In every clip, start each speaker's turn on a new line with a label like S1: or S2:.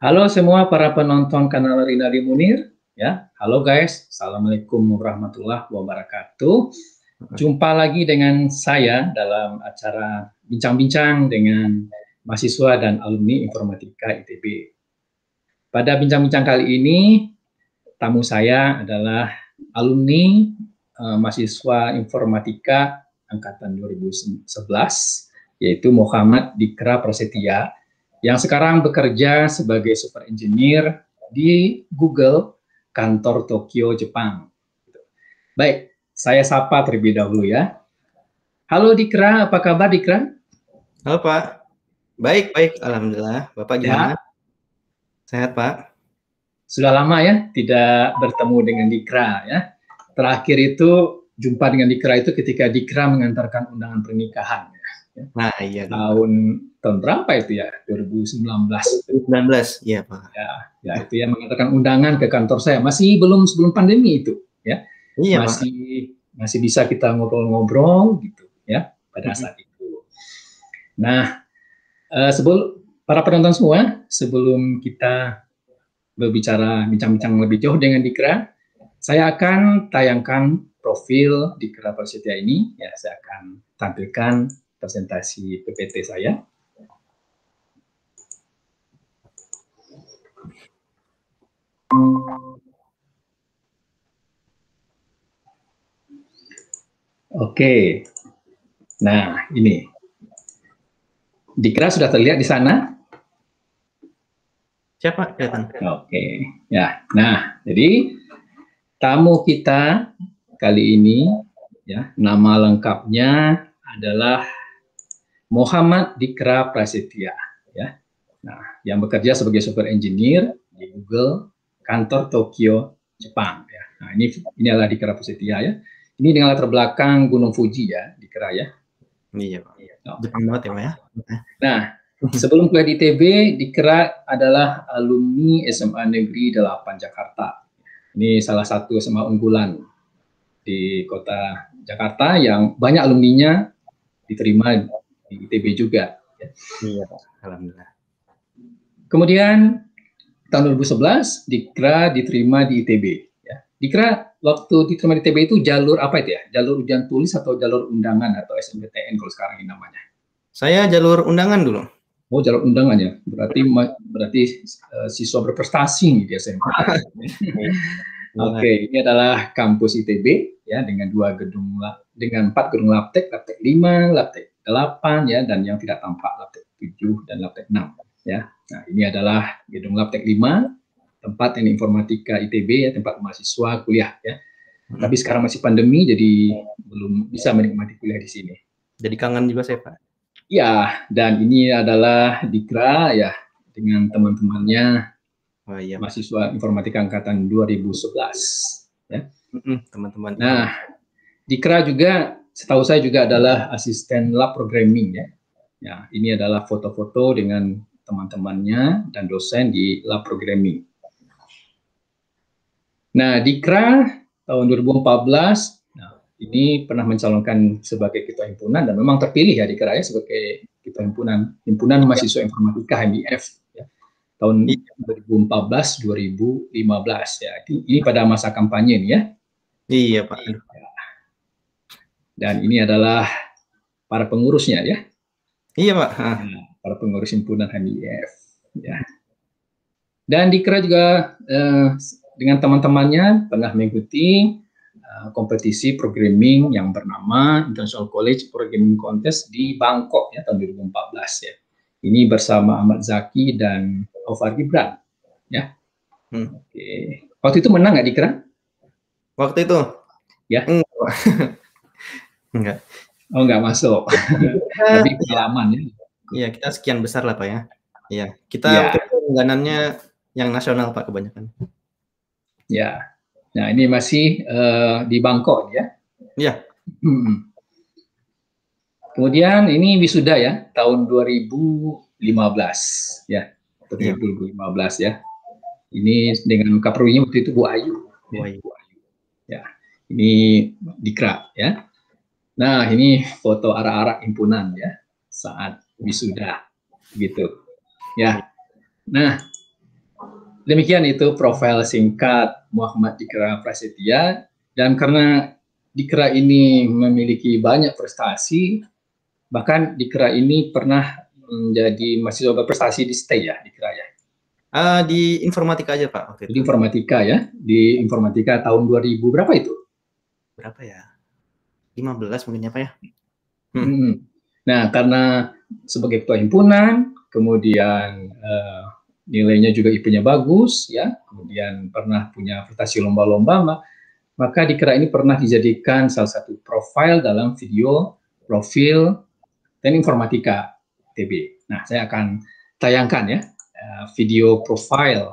S1: Halo semua para penonton kanal Rinaldi Munir, ya. Halo guys, Assalamualaikum warahmatullahi wabarakatuh. Jumpa lagi dengan saya dalam acara bincang-bincang dengan mahasiswa dan alumni Informatika ITB. Pada bincang-bincang kali ini, tamu saya adalah alumni mahasiswa Informatika angkatan 2011, yaitu Muhammad Dikra Prasetya, yang sekarang bekerja sebagai super engineer di Google kantor Tokyo, Jepang. Baik, saya sapa terlebih dahulu ya. Halo Dikra, apa kabar Dikra?
S2: Halo Pak, baik, alhamdulillah. Bapak gimana?
S1: Ya,
S2: Sehat Pak?
S1: sudah lama ya tidak bertemu dengan Dikra ya. Terakhir itu jumpa dengan Dikra itu ketika Dikra mengantarkan undangan pernikahan. Ya.
S2: Nah iya
S1: Tahun berapa itu ya? 2019.
S2: 2019, iya Pak.
S1: Ya itu ya mengantarkan undangan ke kantor saya. Masih sebelum pandemi itu ya.
S2: Iya Pak.
S1: Masih bisa kita ngobrol-ngobrol gitu ya pada saat itu. Nah, sebelum para penonton semua, sebelum kita berbicara bincang-bincang lebih jauh dengan Dikra, saya akan tayangkan profil Dikra Prasetya ini. Ya, saya akan tampilkan presentasi PPT saya. Oke, nah ini Dikra sudah terlihat di sana.
S2: Siapa kelihatan?
S1: Oke, ya. Nah, jadi tamu kita kali ini, ya, nama lengkapnya adalah Muhammad Dikra Prasetya, ya. Nah, yang bekerja sebagai super engineer di Google kantor Tokyo, Jepang, ya. Nah, ini adalah Dikra Prasetya ya. Ini dengan latar belakang Gunung Fuji ya, Dikra ya.
S2: Iya Pak. Jepang banget ya Pak ya.
S1: Nah, sebelum kuliah di ITB, Dikra adalah alumni SMA Negeri 8 Jakarta. Ini salah satu SMA unggulan di kota Jakarta yang banyak alumninya diterima di ITB juga.
S2: Iya Pak, alhamdulillah.
S1: Kemudian tahun 2011 Dikra diterima di ITB. Ya. Dikra waktu diterima di ITB itu jalur apa itu ya? Jalur ujian tulis atau jalur undangan atau SNBTN kalau sekarang ini namanya?
S2: Saya jalur undangan dulu.
S1: Oh, jalur undangan ya. Berarti siswa berprestasi nih di SMP. Oke, ini adalah kampus ITB ya dengan 4 gedung Labtek, Labtek 5, Labtek 8 ya, dan yang tidak tampak Labtek 7 dan Labtek 6 ya. Nah, ini adalah gedung Labtek 5, tempat ini Informatika ITB ya, tempat mahasiswa kuliah ya. Tapi sekarang masih pandemi jadi belum bisa menikmati kuliah di sini.
S2: Jadi kangen juga saya Pak.
S1: Ya, dan ini adalah Dikra ya dengan teman-temannya. Oh, iya. Mahasiswa Informatika angkatan 2011 ya.
S2: Teman-teman.
S1: Nah, Dikra juga setahu saya juga adalah asisten lab programming ya. Ya, ini adalah foto-foto dengan teman-temannya dan dosen di lab programming. Nah, Dikra tahun 2014 ini pernah mencalonkan sebagai ketua himpunan dan memang terpilih ya Dikra ya sebagai ketua himpunan mahasiswa Informatika HMIF ya. Tahun 2014-2015 ya. Ini pada masa kampanye nih ya.
S2: Iya Pak.
S1: Dan ini adalah para pengurusnya ya.
S2: Iya Pak.
S1: Para pengurus himpunan HMIF ya. Dan Dikra juga dengan teman-temannya pernah mengikuti kompetisi programming yang bernama International College Programming Contest di Bangkok ya tahun 2014 ya. Ini bersama Ahmad Zaki dan Aufar Gibran ya. Oke. Waktu itu menang nggak Dikra?
S2: Waktu itu?
S1: Ya.
S2: Enggak.
S1: Oh, nggak masuk. Tapi pengalaman ya.
S2: Iya, kita sekian besar lah Pak ya. Iya, kita waktu itu langganannya yang nasional Pak kebanyakan.
S1: Ya. Nah, ini masih di Bangkok ya.
S2: Iya.
S1: Kemudian ini wisuda ya, tahun 2015 ya. 2015 ya. Ini dengan kaprodinya waktu itu Bu Ayu. Ya, Bu Ayu. Ya. Ini Dikra ya. Nah, ini foto arak-arak himpunan ya saat wisuda gitu. Ya. Nah, Demikian itu profil singkat Muhammad Dikra Prasetya, dan karena Dikra ini memiliki banyak prestasi, bahkan Dikra ini pernah menjadi mahasiswa berprestasi di STAY ya, Dikra ya.
S2: Di informatika aja Pak waktu itu.
S1: Di informatika ya, di informatika tahun 2000 berapa itu?
S2: Berapa ya? 15 mungkin ya Pak ya.
S1: Nah, karena sebagai ketua himpunan, kemudian nilainya juga IP-nya bagus, ya, kemudian pernah punya prestasi lomba-lomba, maka Dikra ini pernah dijadikan salah satu profil dalam video profil Teknik Informatika ITB. Nah, saya akan tayangkan ya video profil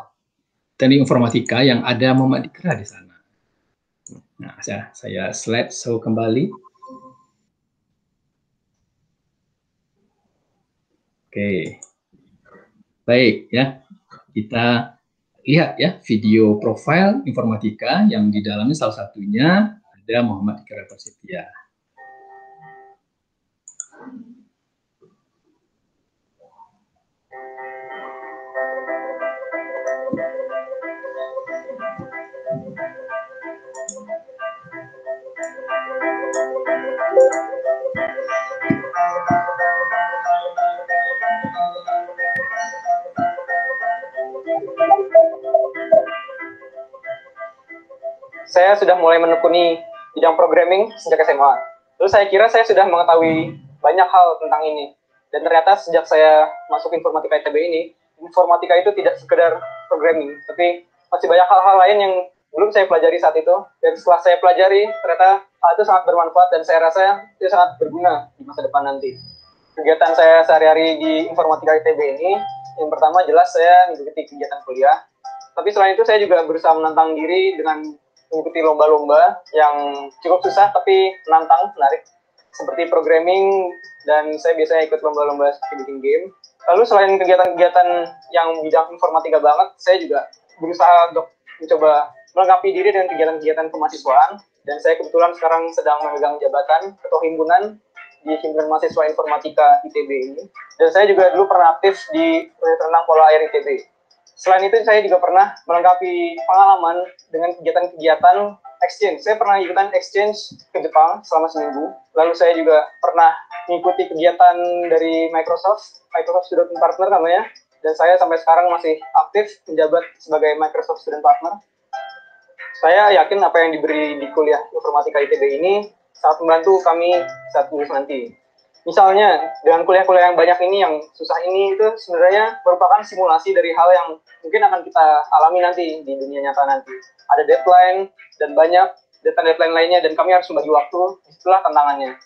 S1: Teknik Informatika yang ada Muhammad Dikra di sana. Nah, saya slide show kembali. Oke, baik ya, kita lihat ya video profil informatika yang di dalamnya salah satunya ada Muhammad Dikra Prasetya.
S3: Saya sudah mulai menekuni bidang programming sejak SMA. Terus saya kira saya sudah mengetahui banyak hal tentang ini. Dan ternyata sejak saya masuk informatika ITB ini, informatika itu tidak sekedar programming, tapi masih banyak hal-hal lain yang belum saya pelajari saat itu. Dan setelah saya pelajari, ternyata hal itu sangat bermanfaat dan saya rasa itu sangat berguna di masa depan nanti. Kegiatan saya sehari-hari di informatika ITB ini, yang pertama jelas saya mengikuti kegiatan kuliah. Tapi selain itu saya juga berusaha menantang diri dengan mengikuti lomba-lomba yang cukup susah tapi menantang, menarik, seperti programming, dan saya biasanya ikut lomba-lomba seperti bikin game. Lalu selain kegiatan-kegiatan yang bidang informatika banget, saya juga berusaha untuk mencoba melengkapi diri dengan kegiatan-kegiatan kemahasiswaan, dan saya kebetulan sekarang sedang memegang jabatan ketua himpunan di Himpunan Mahasiswa Informatika ITB ini, dan saya juga dulu pernah aktif di Proyek Renang Pola Air ITB. Selain itu, saya juga pernah melengkapi pengalaman dengan kegiatan-kegiatan exchange. Saya pernah ikutan exchange ke Jepang selama seminggu. Lalu saya juga pernah mengikuti kegiatan dari Microsoft Student Partner namanya. Dan saya sampai sekarang masih aktif menjabat sebagai Microsoft Student Partner. Saya yakin apa yang diberi di kuliah Informatika ITB ini sangat membantu kami saat lulus nanti. Misalnya, dengan kuliah-kuliah yang banyak ini, yang susah ini, itu sebenarnya merupakan simulasi dari hal yang mungkin akan kita alami nanti di dunia nyata nanti. Ada deadline, dan banyak deadline lainnya, dan kami harus membagi waktu, itulah tantangannya.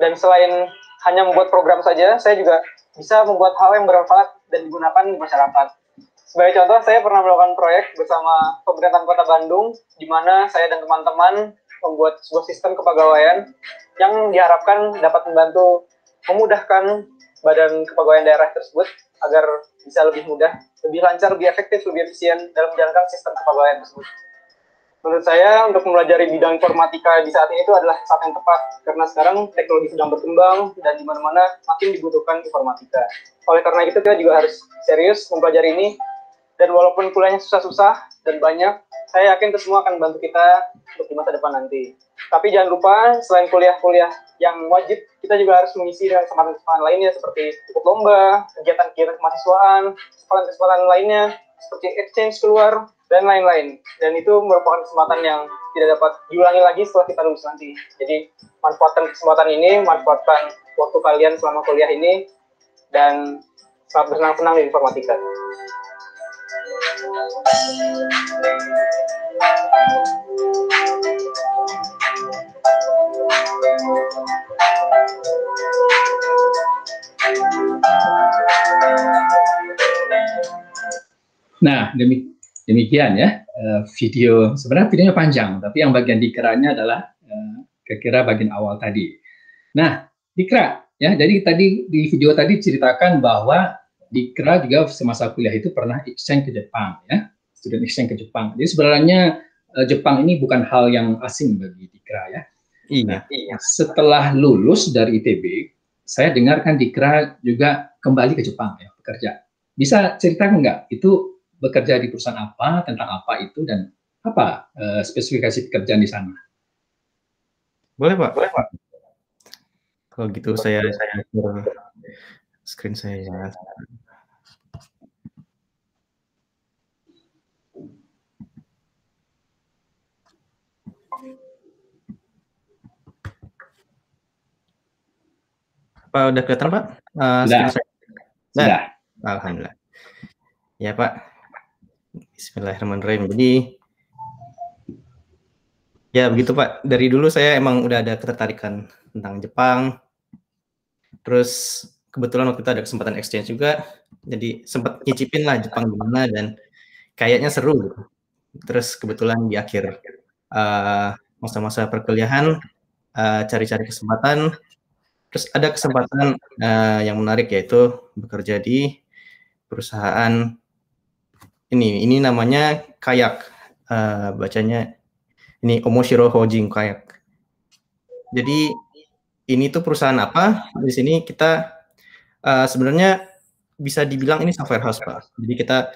S3: Dan selain hanya membuat program saja, saya juga bisa membuat hal yang bermanfaat dan digunakan di masyarakat. Sebagai contoh, saya pernah melakukan proyek bersama Pemerintahan Kota Bandung, di mana saya dan teman-teman membuat sebuah sistem kepegawaian yang diharapkan dapat membantu memudahkan badan kepegawaian daerah tersebut agar bisa lebih mudah, lebih lancar, lebih efektif, lebih efisien dalam menjalankan sistem kepegawaian tersebut. Menurut saya, untuk mempelajari bidang informatika di saat ini itu adalah saat yang tepat, karena sekarang teknologi sedang berkembang dan di mana-mana makin dibutuhkan informatika. Oleh karena itu, kita juga harus serius mempelajari ini, dan walaupun kuliahnya susah-susah dan banyak, saya yakin itu semua akan membantu kita untuk di masa depan nanti. Tapi jangan lupa, selain kuliah-kuliah yang wajib, kita juga harus mengisi dengan kesempatan-kesempatan lainnya, seperti ikut lomba, kegiatan-kegiatan kemahasiswaan, kesempatan-kesempatan lainnya, seperti exchange keluar, dan lain-lain. Dan itu merupakan kesempatan yang tidak dapat diulangi lagi setelah kita lulus nanti. Jadi, manfaatkan kesempatan ini, manfaatkan waktu kalian selama kuliah ini, dan selamat bersenang-senang di informatika.
S1: Nah, demikian ya video. Sebenarnya videonya panjang, tapi yang bagian Dikranya adalah kira-kira bagian awal tadi. Nah, Dikra ya, jadi tadi di video tadi ceritakan bahwa Dikra juga semasa kuliah itu pernah exchange ke Jepang ya, student exchange ke Jepang. Jadi sebenarnya Jepang ini bukan hal yang asing bagi Dikra ya.
S2: Iya.
S1: Nah, setelah lulus dari ITB, saya dengarkan Dikra juga kembali ke Jepang ya, bekerja. Bisa ceritakan nggak itu bekerja di perusahaan apa, tentang apa itu, dan apa spesifikasi pekerjaan di sana?
S2: Boleh Pak. Boleh Pak. Kalau gitu saya screen saya. Pak, udah kelihatan Pak? Screen saya.
S1: Sudah.
S2: Alhamdulillah. Ya Pak. Bismillahirrahmanirrahim. Jadi ya begitu Pak. Dari dulu saya emang udah ada ketertarikan tentang Jepang. Terus kebetulan waktu itu ada kesempatan exchange juga. Jadi sempat nyicipin lah Jepang gimana dan kayaknya seru gitu. Terus kebetulan di akhir masa-masa perkuliahan cari-cari kesempatan. Terus ada kesempatan yang menarik yaitu bekerja di perusahaan ini namanya Kayak, bacanya ini Omoshiro Housing Kayak. Jadi ini tuh perusahaan apa? Di sini kita sebenarnya bisa dibilang ini software house Pak. Jadi kita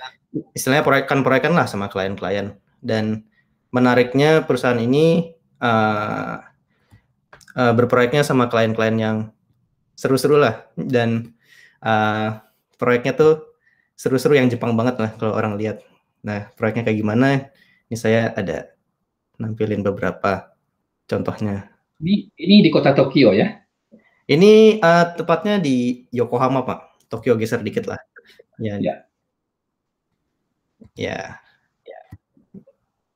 S2: istilahnya proyekan lah sama klien-klien. Dan menariknya perusahaan ini berproyeknya sama klien-klien yang seru-seru lah. Dan proyeknya tuh seru-seru yang Jepang banget lah kalau orang lihat. Nah, proyeknya kayak gimana? Ini saya ada nampilin beberapa contohnya.
S1: Ini di kota Tokyo ya?
S2: Ini tepatnya di Yokohama Pak. Tokyo geser dikit lah. Ya.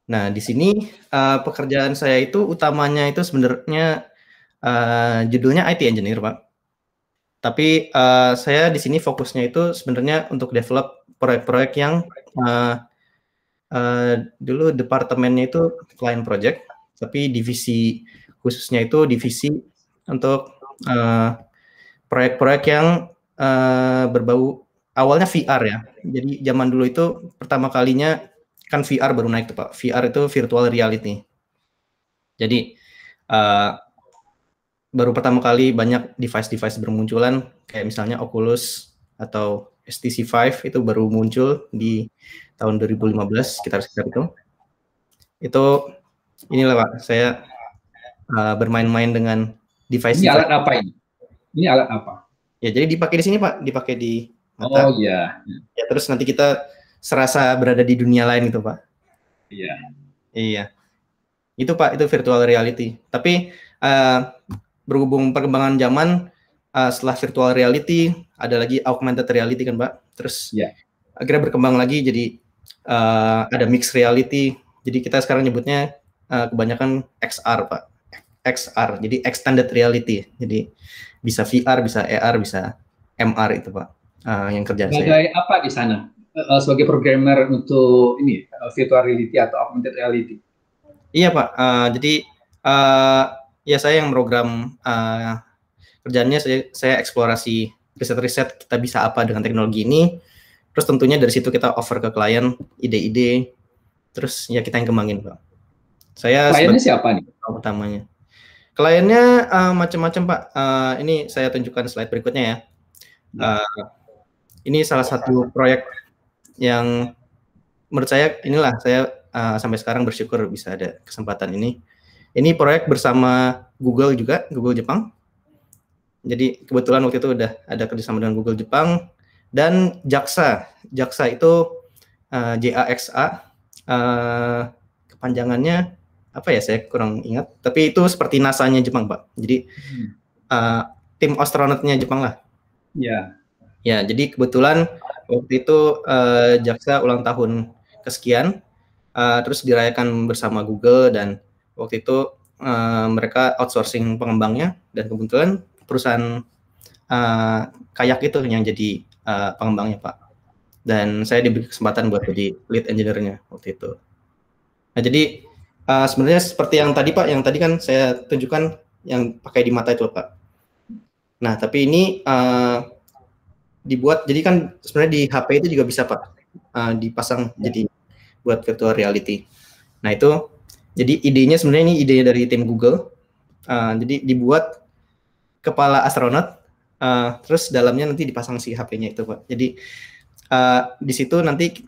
S2: Nah, di sini pekerjaan saya itu utamanya itu sebenarnya judulnya IT engineer Pak. Tapi saya di sini fokusnya itu sebenarnya untuk develop proyek-proyek yang dulu departemennya itu client project, tapi divisi khususnya itu divisi untuk proyek-proyek yang berbau awalnya VR ya. Jadi zaman dulu itu pertama kalinya kan VR baru naik tuh Pak. VR itu virtual reality. Jadi baru pertama kali banyak device-device bermunculan kayak misalnya Oculus atau HTC Vive itu baru muncul di tahun 2015 sekitar itu. Itu inilah Pak, saya bermain-main dengan device.
S1: Ini alat apa ini? Ini alat apa?
S2: Ya, jadi dipakai di sini Pak, dipakai di mata.
S1: Oh iya.
S2: Ya, terus nanti kita serasa berada di dunia lain gitu Pak.
S1: Iya.
S2: Iya. Itu Pak, itu virtual reality. Tapi berhubung perkembangan zaman, setelah virtual reality ada lagi augmented reality kan Pak. Terus akhirnya berkembang lagi jadi ada mixed reality. Jadi kita sekarang nyebutnya kebanyakan XR Pak. XR, jadi extended reality. Jadi bisa VR, bisa AR, bisa MR itu Pak. Yang kerjaan saya.
S1: Sebagai apa di sana? Sebagai programmer untuk ini virtual reality atau augmented reality?
S2: Iya Pak. Jadi ya saya yang program kerjaannya saya eksplorasi riset-riset kita bisa apa dengan teknologi ini. Terus tentunya dari situ kita offer ke klien ide-ide. Terus ya kita yang kembangin Pak. Saya
S1: kliennya siapa nih?
S2: Utamanya. Kliennya macam-macam Pak. Ini saya tunjukkan slide berikutnya ya. Ini salah satu proyek yang menurut saya inilah saya sampai sekarang bersyukur bisa ada kesempatan ini. Ini proyek bersama Google juga, Google Jepang. Jadi kebetulan waktu itu udah ada kerjasama dengan Google Jepang dan JAXA. JAXA itu JAXA, kepanjangannya apa ya? Saya kurang ingat. Tapi itu seperti NASA-nya Jepang Pak. Jadi tim astronotnya Jepang lah.
S1: Ya.
S2: Ya, jadi kebetulan waktu itu JAXA ulang tahun kesekian, terus dirayakan bersama Google dan waktu itu mereka outsourcing pengembangnya dan kebetulan perusahaan Kayak itu yang jadi pengembangnya Pak. Dan saya diberi kesempatan buat jadi lead engineer-nya waktu itu. Nah jadi sebenarnya seperti yang tadi Pak, yang tadi kan saya tunjukkan yang pakai di mata itu Pak. Nah tapi ini dibuat, jadi kan sebenarnya di HP itu juga bisa Pak dipasang jadi buat virtual reality. Nah itu jadi idenya sebenarnya ini ide dari tim Google. Jadi dibuat kepala astronot, terus dalamnya nanti dipasang si HP-nya itu Pak. Jadi di situ nanti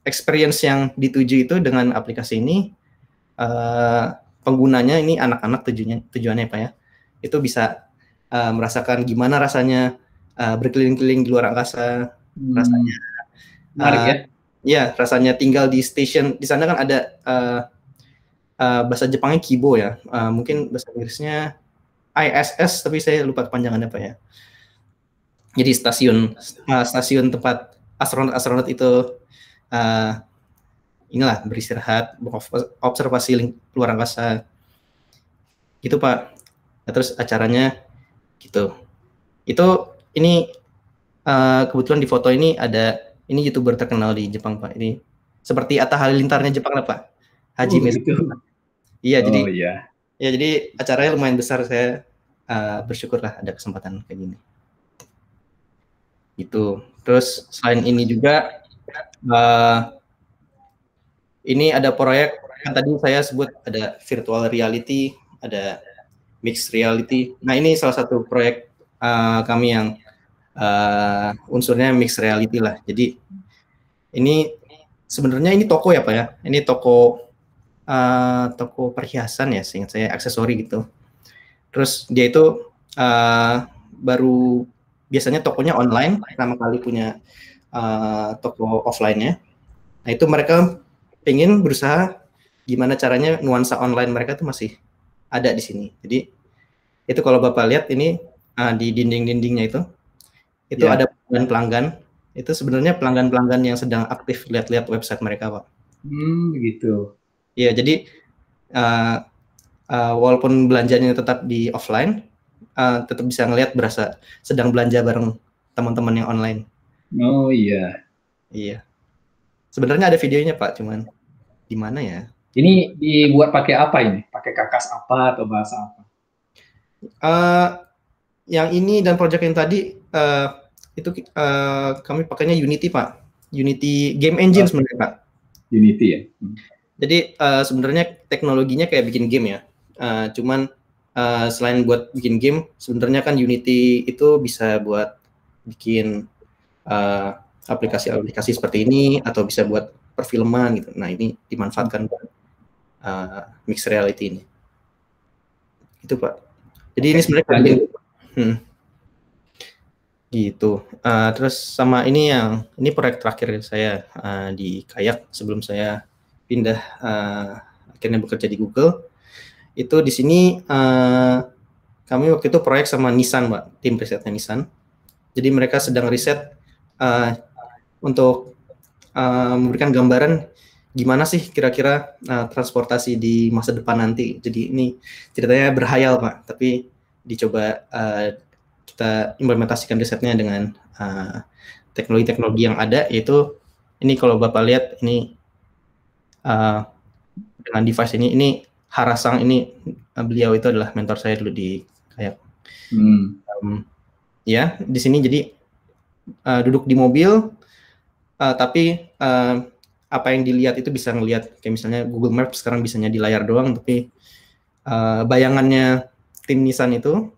S2: experience yang dituju itu dengan aplikasi ini, penggunanya ini anak-anak tujuannya Pak ya, itu bisa merasakan gimana rasanya berkeliling-keliling di luar angkasa, rasanya
S1: menarik ya.
S2: Ya, rasanya tinggal di station. Di sana kan ada bahasa Jepangnya Kibo ya, mungkin bahasa Inggrisnya ISS, tapi saya lupa kepanjangannya Pak ya. Jadi stasiun tempat astronot itu inilah beristirahat, observasi luar angkasa, gitu Pak. Nah, terus acaranya gitu. Ini kebetulan di foto ini ada YouTuber terkenal di Jepang Pak. Ini seperti Atta Halilintarnya Jepang lah Pak. Hajime.
S1: Gitu.
S2: Iya, jadi acaranya lumayan besar. Saya bersyukur lah ada kesempatan kayak gini. Itu. Terus selain ini juga ini ada proyek kan tadi saya sebut ada virtual reality, ada mixed reality. Nah, ini salah satu proyek kami yang unsurnya mixed reality lah. Jadi ini sebenarnya ini toko ya Pak ya. Ini toko perhiasan ya, seingat saya, aksesori gitu. Terus dia itu baru biasanya tokonya online, pertama kali punya toko offline-nya. Nah, itu mereka pengen berusaha gimana caranya nuansa online mereka tuh masih ada di sini. Jadi itu kalau Bapak lihat ini di dinding-dindingnya itu ada pelanggan. Itu sebenarnya pelanggan-pelanggan yang sedang aktif lihat-lihat website mereka Pak.
S1: Begitu.
S2: Iya, jadi walaupun belanjanya tetap di offline, tetap bisa ngelihat berasa sedang belanja bareng teman-teman yang online.
S1: Oh iya.
S2: Iya. Sebenarnya ada videonya Pak, cuman di mana ya?
S1: Ini dibuat pakai apa ini? Pakai Kakas apa atau bahasa apa?
S2: Yang ini dan project yang tadi itu kami pakainya Unity Pak. Unity game engine sebenarnya Pak.
S1: Unity ya.
S2: Jadi sebenarnya teknologinya kayak bikin game ya. Cuman selain buat bikin game, sebenarnya kan Unity itu bisa buat bikin aplikasi-aplikasi seperti ini atau bisa buat perfilman gitu. Nah, ini dimanfaatkan buat mixed reality ini. Itu Pak. Jadi ini sebenarnya gitu. Terus sama ini proyek terakhir saya di Kayak sebelum saya pindah akhirnya bekerja di Google. Itu di sini kami waktu itu proyek sama Nissan Pak, tim risetnya Nissan. Jadi mereka sedang riset untuk memberikan gambaran gimana sih kira-kira transportasi di masa depan nanti. Jadi ini ceritanya berhayal Pak, tapi dicoba kita implementasikan risetnya dengan teknologi-teknologi yang ada, yaitu ini kalau Bapak lihat ini dengan device ini Harasang ini beliau itu adalah mentor saya dulu di Kayak. Ya, di sini jadi duduk di mobil, tapi apa yang dilihat itu bisa ngelihat kayak misalnya Google Maps sekarang bisanya di layar doang, tapi bayangannya tim Nissan itu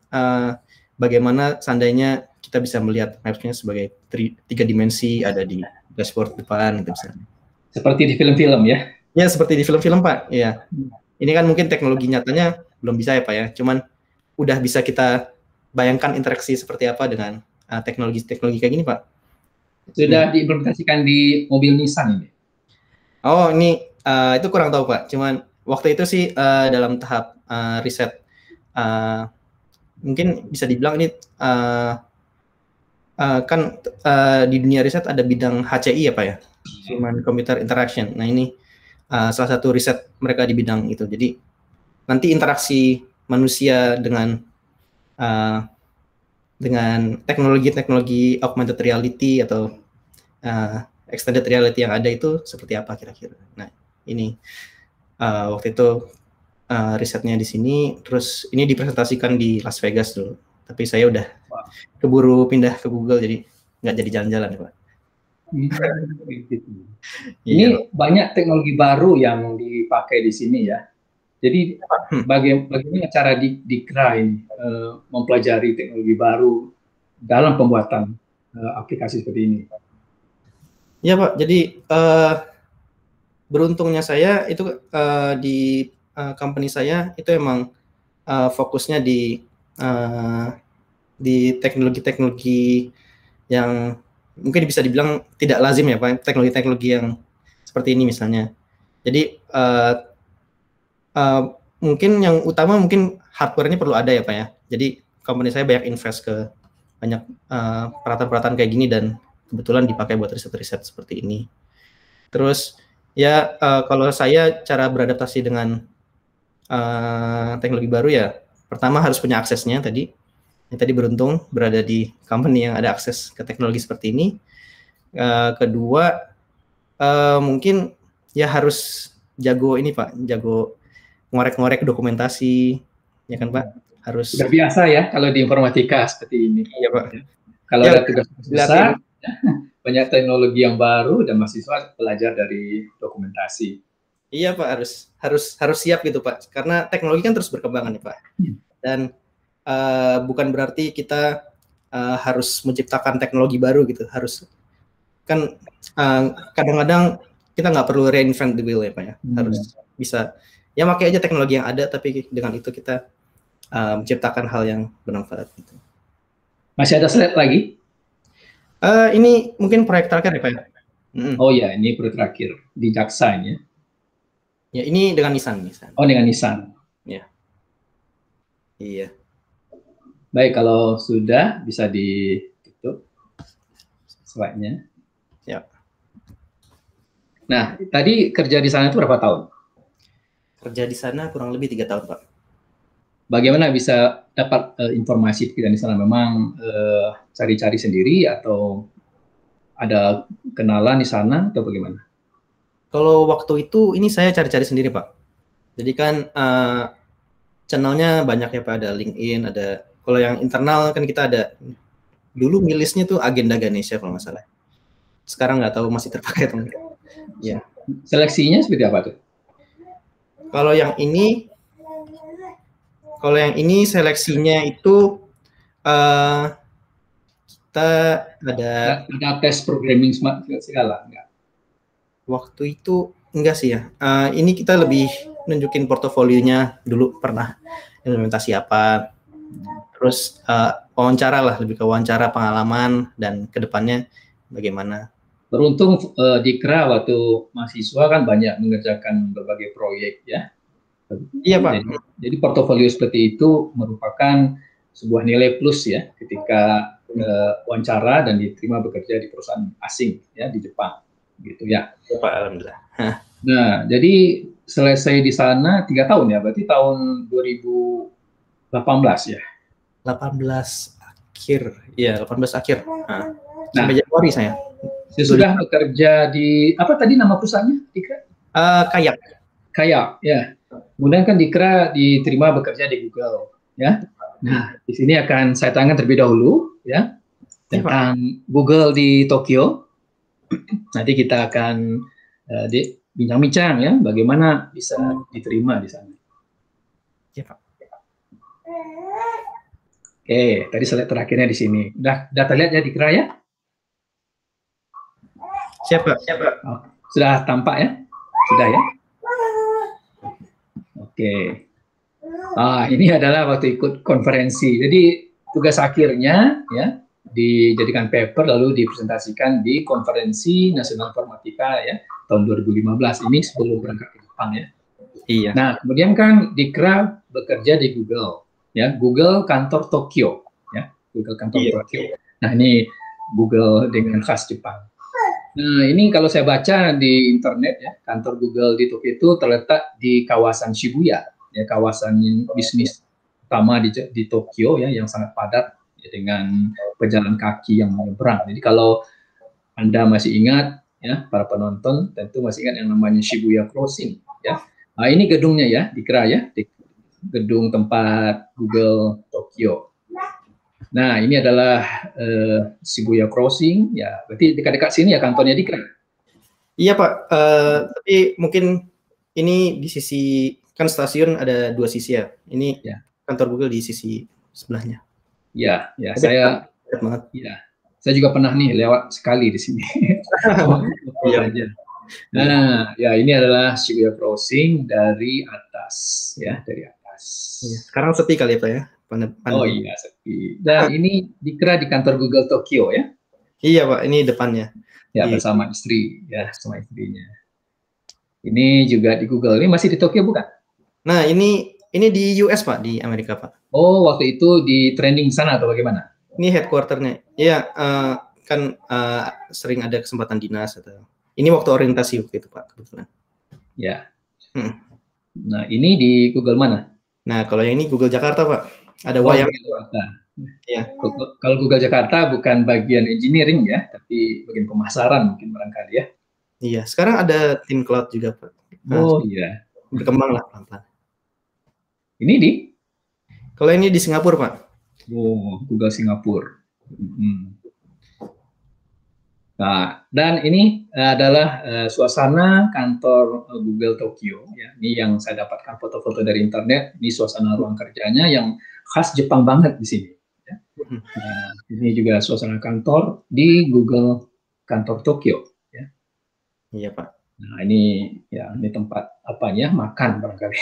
S2: bagaimana seandainya kita bisa melihat Maps-nya sebagai 3 dimensi ada di dashboard depan gitu misalnya.
S1: Seperti di film-film ya?
S2: Ya, seperti di film-film Pak. Iya. Ini kan mungkin teknologi nyatanya belum bisa ya Pak ya, cuman udah bisa kita bayangkan interaksi seperti apa dengan teknologi-teknologi kayak gini Pak.
S1: Sudah diimplementasikan di mobil Nissan ini?
S2: Oh, ini itu kurang tahu Pak, cuman waktu itu sih dalam tahap riset, mungkin bisa dibilang ini kan di dunia riset ada bidang HCI ya Pak ya, Human Computer Interaction. Nah, ini salah satu riset mereka di bidang itu. Jadi nanti interaksi manusia dengan teknologi-teknologi augmented reality atau extended reality yang ada itu seperti apa kira-kira. Nah, ini waktu itu risetnya di sini, terus ini dipresentasikan di Las Vegas dulu. Tapi saya udah keburu pindah ke Google, jadi nggak jadi jalan-jalan Pak.
S1: Ini banyak teknologi baru yang dipakai di sini ya. Jadi bagaimana cara Dikra ini mempelajari teknologi baru dalam pembuatan aplikasi seperti ini?
S2: Ya Pak, jadi beruntungnya saya itu di company saya itu emang fokusnya di teknologi-teknologi yang mungkin bisa dibilang tidak lazim ya Pak, teknologi-teknologi yang seperti ini misalnya. Jadi mungkin yang utama mungkin hardware-nya perlu ada ya Pak ya. Jadi company saya banyak invest ke banyak peralatan-peralatan kayak gini dan kebetulan dipakai buat riset-riset seperti ini. Terus ya kalau saya cara beradaptasi dengan teknologi baru ya, pertama harus punya aksesnya tadi. Yang tadi beruntung berada di company yang ada akses ke teknologi seperti ini. Kedua mungkin ya harus jago ini Pak, jago ngorek-ngorek dokumentasi, ya kan Pak? Harus.
S1: Sudah biasa ya kalau di informatika seperti ini.
S2: Iya Pak.
S1: Kalau
S2: Ya,
S1: ada tugas besar, banyak teknologi yang baru dan mahasiswa belajar dari dokumentasi.
S2: Iya Pak, harus siap gitu Pak, karena teknologi kan terus berkembang nih Pak. Dan bukan berarti kita harus menciptakan teknologi baru gitu, harus kan kadang-kadang kita nggak perlu reinvent the wheel ya Pak ya, harus bisa ya pakai aja teknologi yang ada, tapi dengan itu kita menciptakan hal yang bermanfaat gitu.
S1: Masih ada slide lagi?
S2: Ini mungkin proyek terakhir ya Pak ya?
S1: Oh ya, ini proyek terakhir di Jaksa ini.
S2: Ya ini dengan Nissan.
S1: Oh, dengan Nissan.
S2: Ya. Iya.
S1: Baik, kalau sudah bisa ditutup slide-nya.
S2: Ya.
S1: Nah, tadi kerja di sana itu berapa tahun?
S2: Kerja di sana kurang lebih 3 tahun Pak.
S1: Bagaimana bisa dapat informasi di sana? Memang cari-cari sendiri atau ada kenalan di sana atau bagaimana?
S2: Kalau waktu itu ini saya cari-cari sendiri Pak. Jadi kan channelnya banyak ya Pak, ada LinkedIn, ada kalau yang internal kan kita ada dulu milisnya tuh Agenda Ganesha kalau nggak salah. Sekarang nggak tahu masih terpakai atau enggak. Ya.
S1: Seleksinya seperti apa tuh?
S2: Kalau yang seleksinya itu kita ada
S1: tes programming segala enggak?
S2: Waktu itu enggak sih ya. Ini kita lebih nunjukin portofolionya dulu pernah implementasi apa. Terus wawancara lah, lebih ke wawancara pengalaman dan kedepannya bagaimana.
S1: Beruntung di KRA waktu mahasiswa kan banyak mengerjakan berbagai proyek ya.
S2: Iya Pak.
S1: Jadi portofolio seperti itu merupakan sebuah nilai plus ya ketika wawancara dan diterima bekerja di perusahaan asing ya di Jepang gitu ya.
S2: Pak, alhamdulillah.
S1: Nah, jadi selesai di sana 3 tahun ya, berarti tahun 2018 ya.
S2: 18 akhir. Iya, 18 akhir. Sampai Januari saya.
S1: Sudah bekerja di apa tadi nama perusahaannya?
S2: Kayak.
S1: Kayak ya. Kemudian kan Dikra diterima bekerja di Google ya. Nah, di sini akan saya tanya terlebih dahulu ya tentang Google di Tokyo. Nanti kita akan bincang-bincang ya bagaimana bisa diterima di sana.
S2: Ya, Pak.
S1: Oke, tadi slide terakhirnya di sini. Udah terlihat ya Dikra ya?
S2: Siapa?
S1: Oh, sudah tampak ya? Sudah ya? Oke. Ini adalah waktu ikut konferensi. Jadi tugas akhirnya ya dijadikan paper lalu dipresentasikan di Konferensi Nasional Informatika ya tahun 2015 ini sebelum berangkat ke Jepang ya.
S2: Iya.
S1: Nah, kemudian kan Dikra bekerja di Google ya, Google kantor Tokyo ya, Google kantor Tokyo. Nah, ini Google dengan khas Jepang. Nah, ini kalau saya baca di internet ya, kantor Google di Tokyo itu terletak di kawasan Shibuya, ya kawasan bisnis utama di Tokyo ya yang sangat padat ya, dengan pejalan kaki yang menyeberang. Jadi kalau Anda masih ingat ya, para penonton tentu masih ingat yang namanya Shibuya Crossing ya. Nah, ini gedungnya ya, Dikra ya, di gedung tempat Google Tokyo. Nah, ini adalah Shibuya Crossing, ya berarti dekat-dekat sini ya kantornya Dikra.
S2: Iya Pak, tapi mungkin ini di sisi, kan stasiun ada 2 sisi ya, ini ya. Kantor Google di sisi sebelahnya.
S1: Ya, saya
S2: banget.
S1: Ya, Saya juga pernah nih lewat sekali di sini.
S2: Iya.
S1: Aja. Nah, ya ini adalah Shibuya Crossing dari atas, ya dari atas.
S2: Iya. Sekarang sepi kali ya Pak ya?
S1: Oh iya sepi. Dan ini dikira di kantor Google Tokyo ya?
S2: Iya Pak, ini depannya.
S1: Ya bersama istri, ya sama istrinya. Ini juga di Google. Ini masih di Tokyo bukan?
S2: Nah ini di US Pak, di Amerika Pak.
S1: Oh waktu itu di training sana atau bagaimana?
S2: Ini headquarternya. Iya, kan sering ada kesempatan dinas atau. Ini waktu orientasi waktu itu Pak kebetulan.
S1: Ya. Nah ini di Google mana?
S2: Nah kalau yang ini Google Jakarta Pak. Ada wayang.
S1: Ya. Kalau Google Jakarta bukan bagian engineering ya, tapi bagian pemasaran mungkin barangkali ya.
S2: Iya. Sekarang ada tim cloud juga Pak.
S1: Oh iya.
S2: Berkembang lah pelan-pelan.
S1: Ini di?
S2: Kalau ini di Singapura Pak.
S1: Oh, Google Singapura. Nah, dan ini adalah suasana kantor Google Tokyo. Ya. Ini yang saya dapatkan foto-foto dari internet. Ini suasana ruang kerjanya yang khas Jepang banget di sini. Ya. Nah, ini juga suasana kantor di Google kantor Tokyo. Ya.
S2: Iya Pak.
S1: Nah, ini tempat apanya makan barangkali.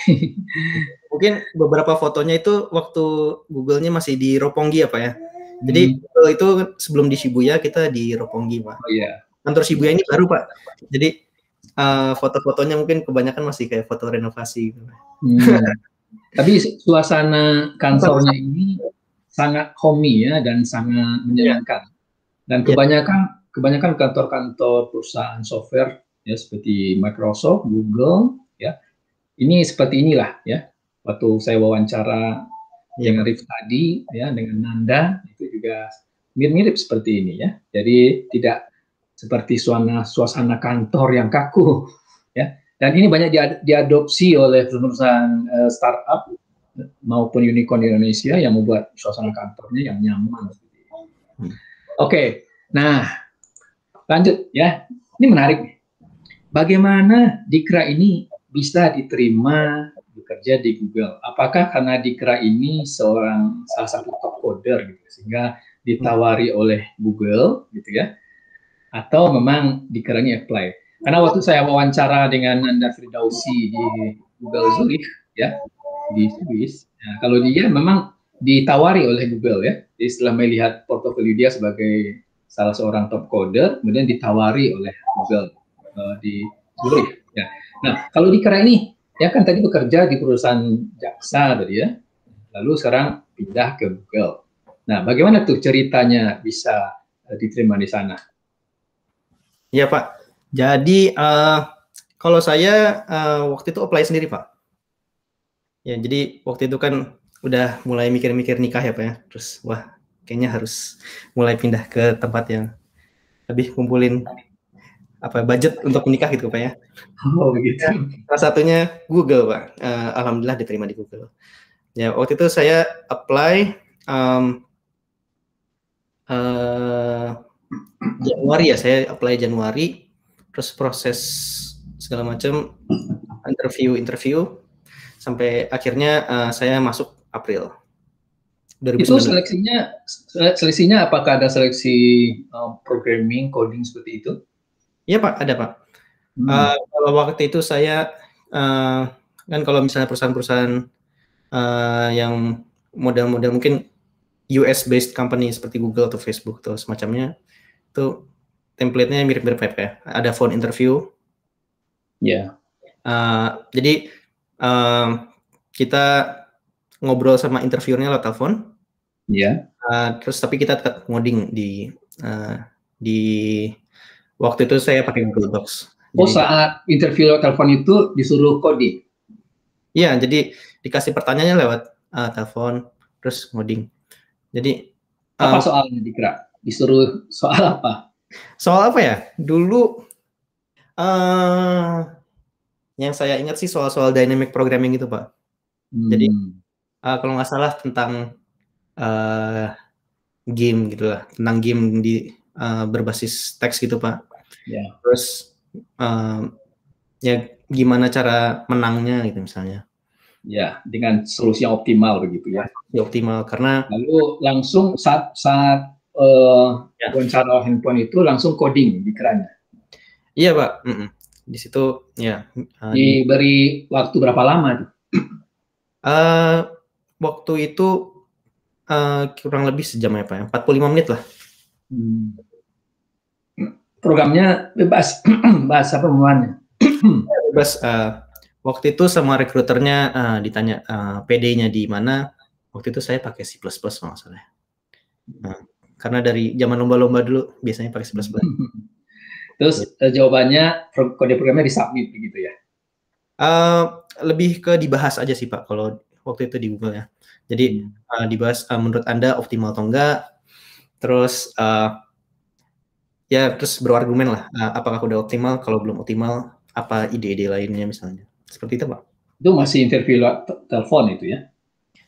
S2: Mungkin beberapa fotonya itu waktu Google-nya masih di Roppongi ya Pak ya. Jadi itu sebelum di Shibuya kita di Roppongi Pak.
S1: Oh iya.
S2: Kantor Shibuya ini baru Pak. Jadi foto-fotonya mungkin kebanyakan masih kayak foto renovasi.
S1: Tapi suasana kantornya ini sangat homey ya dan sangat menyenangkan. Dan kebanyakan kantor-kantor perusahaan software ya seperti Microsoft, Google ya. Ini seperti inilah ya. Waktu saya wawancara dengan Rif tadi ya dengan Nanda itu juga mirip-mirip seperti ini ya. Jadi tidak seperti suasana kantor yang kaku ya. Dan ini banyak diadopsi oleh perusahaan startup maupun unicorn di Indonesia yang membuat suasana kantornya yang nyaman. Oke, nah lanjut ya. Ini menarik nih. Bagaimana Dikra ini bisa diterima bekerja di Google? Apakah karena Dikra ini salah satu top coder gitu, sehingga ditawari oleh Google gitu ya? Atau memang Dikra ini apply? Karena waktu saya wawancara dengan Nanda Firdausi di Google Zurich ya di Swiss, ya, kalau dia memang ditawari oleh Google ya. Jadi setelah melihat portofolio dia sebagai salah seorang top coder, kemudian ditawari oleh Google di Zurich. Ya. Nah, kalau Dikra ini, ya kan tadi bekerja di perusahaan jaksa tadi ya, lalu sekarang pindah ke Google. Nah, bagaimana tuh ceritanya bisa diterima di sana?
S2: Iya Pak. Jadi kalau saya waktu itu apply sendiri Pak. Ya, jadi waktu itu kan udah mulai mikir-mikir nikah ya Pak ya. Terus wah, kayaknya harus mulai pindah ke tempat yang lebih kumpulin budget untuk menikah gitu Pak ya.
S1: Oh begitu.
S2: Salah satunya Google Pak. Alhamdulillah diterima di Google. Ya waktu itu saya apply Januari ya, saya apply Januari. Terus proses segala macam interview sampai akhirnya saya masuk April 2019.
S1: Itu seleksinya apakah ada seleksi programming, coding seperti itu?
S2: Iya Pak, ada Pak. Kalau waktu itu saya kan kalau misalnya perusahaan-perusahaan yang model-model mungkin US-based company seperti Google atau Facebook atau semacamnya, itu template-nya mirip-mirip ya. Ada phone interview.
S1: Ya.
S2: Yeah. Jadi kita ngobrol sama interviewernya lewat telepon.
S1: Ya.
S2: Yeah. Terus tapi kita tetap ngoding di waktu itu saya pakai Google Docs.
S1: Oh, saat interview lewat telepon itu disuruh coding?
S2: Iya, jadi dikasih pertanyaannya lewat telepon, terus ngoding. Jadi
S1: apa soalnya Dikra? Disuruh soal apa?
S2: Soal apa ya? Dulu yang saya ingat sih soal-soal dynamic programming itu Pak. Jadi kalau nggak salah tentang game gitu lah, tentang game di berbasis teks gitu Pak.
S1: Yeah.
S2: Terus ya gimana cara menangnya gitu misalnya.
S1: Ya, dengan solusi yang optimal begitu ya.
S2: Ya optimal karena
S1: lalu langsung saat wawancara handphone itu langsung coding di kerannya.
S2: Iya Pak. Di situ ya.
S1: Diberi waktu berapa lama?
S2: Waktu itu kurang lebih sejam ya Pak. 45 menit lah.
S1: Programnya bebas, bahasa pembuahannya.
S2: Bebas. Waktu itu sama rekruternya ditanya PD-nya di mana. Waktu itu saya pakai C++ kalau nggak salah. Karena dari zaman lomba-lomba dulu biasanya pakai C++.
S1: Terus jawabannya kode programnya disubmit begitu ya?
S2: Lebih ke dibahas aja sih Pak kalau waktu itu di Google ya. Jadi dibahas menurut Anda optimal atau enggak. Terus ya terus berargumen lah apakah udah optimal, kalau belum optimal apa ide-ide lainnya misalnya. Seperti itu Pak.
S1: Itu masih interview lewat telepon itu ya?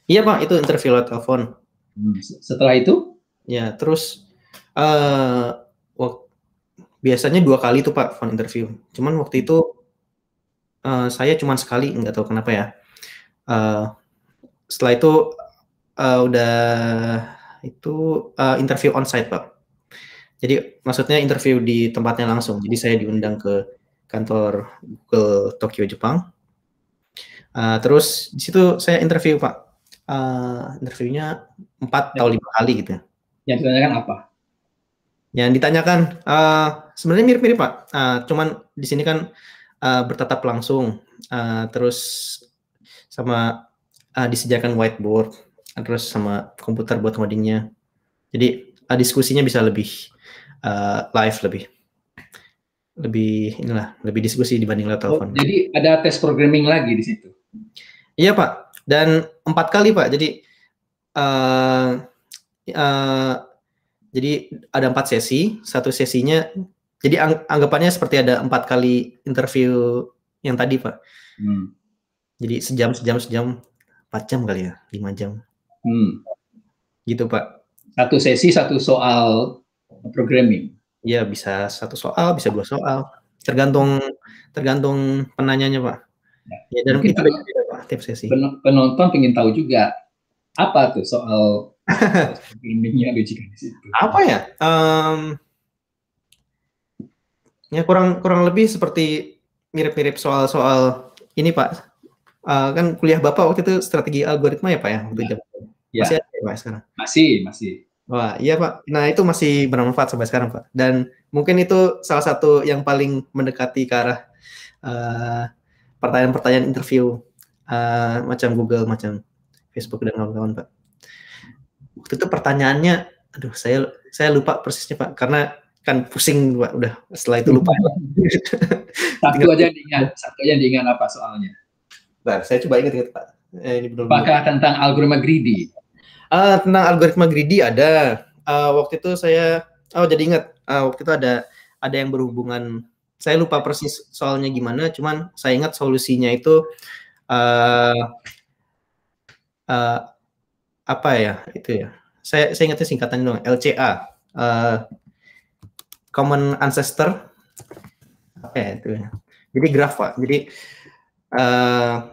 S2: Iya Pak, itu interview lewat telepon.
S1: Setelah itu?
S2: Ya terus biasanya 2 kali tuh Pak phone interview. Cuman waktu itu saya cuma sekali, nggak tahu kenapa ya. Setelah itu udah itu interview onsite Pak. Jadi maksudnya interview di tempatnya langsung. Jadi saya diundang ke kantor Google Tokyo Jepang. Terus di situ saya interview Pak. Interviewnya 4 atau 5 kali gitu.
S1: Yang ditanyakan apa?
S2: Yang ditanyakan sebenarnya mirip-mirip Pak. Cuman di sini kan bertatap langsung. Terus sama disediakan whiteboard. Terus sama komputer buat ngodingnya. Jadi diskusinya bisa lebih live, lebih diskusi dibanding lewat telepon.
S1: Jadi ada tes programming lagi di situ?
S2: Iya Pak, dan 4 kali Pak. Jadi ada 4 sesi, satu sesinya, jadi anggapannya seperti ada 4 kali interview yang tadi Pak. Jadi sejam, 4 jam kali ya, 5 jam. Gitu Pak.
S1: Satu sesi, satu soal programming?
S2: Iya, bisa 1 soal, bisa 2 soal. Tergantung penanyanya Pak. Ya, dan
S1: mungkin
S2: itu beda-beda Pak, tiap sesi.
S1: Penonton ingin tahu juga apa tuh soal programmingnya di situ.
S2: Apa ya? Ya kurang lebih seperti mirip-mirip soal-soal ini Pak. Kan kuliah Bapak waktu itu strategi algoritma ya Pak ya? Masih ada ya Pak sekarang?
S1: Masih.
S2: Wah, iya Pak. Nah, itu masih bermanfaat sampai sekarang Pak. Dan mungkin itu salah satu yang paling mendekati ke arah pertanyaan-pertanyaan interview macam Google, macam Facebook dan kawan-kawan Pak. Waktu itu pertanyaannya, aduh saya lupa persisnya Pak, karena kan pusing Pak, udah setelah itu lupa.
S1: Satu aja diingat apa soalnya?
S2: Bentar, saya coba ingat Pak.
S1: Apakah tentang algoritma greedy?
S2: Tentang algoritma greedy ada. Waktu itu saya, jadi ingat, waktu itu ada yang berhubungan. Saya lupa persis soalnya gimana, cuman saya ingat solusinya itu apa ya itu ya. Saya ingatnya singkatan dong, LCA, Common Ancestor. Apa ya itu ya. Jadi graph Pak.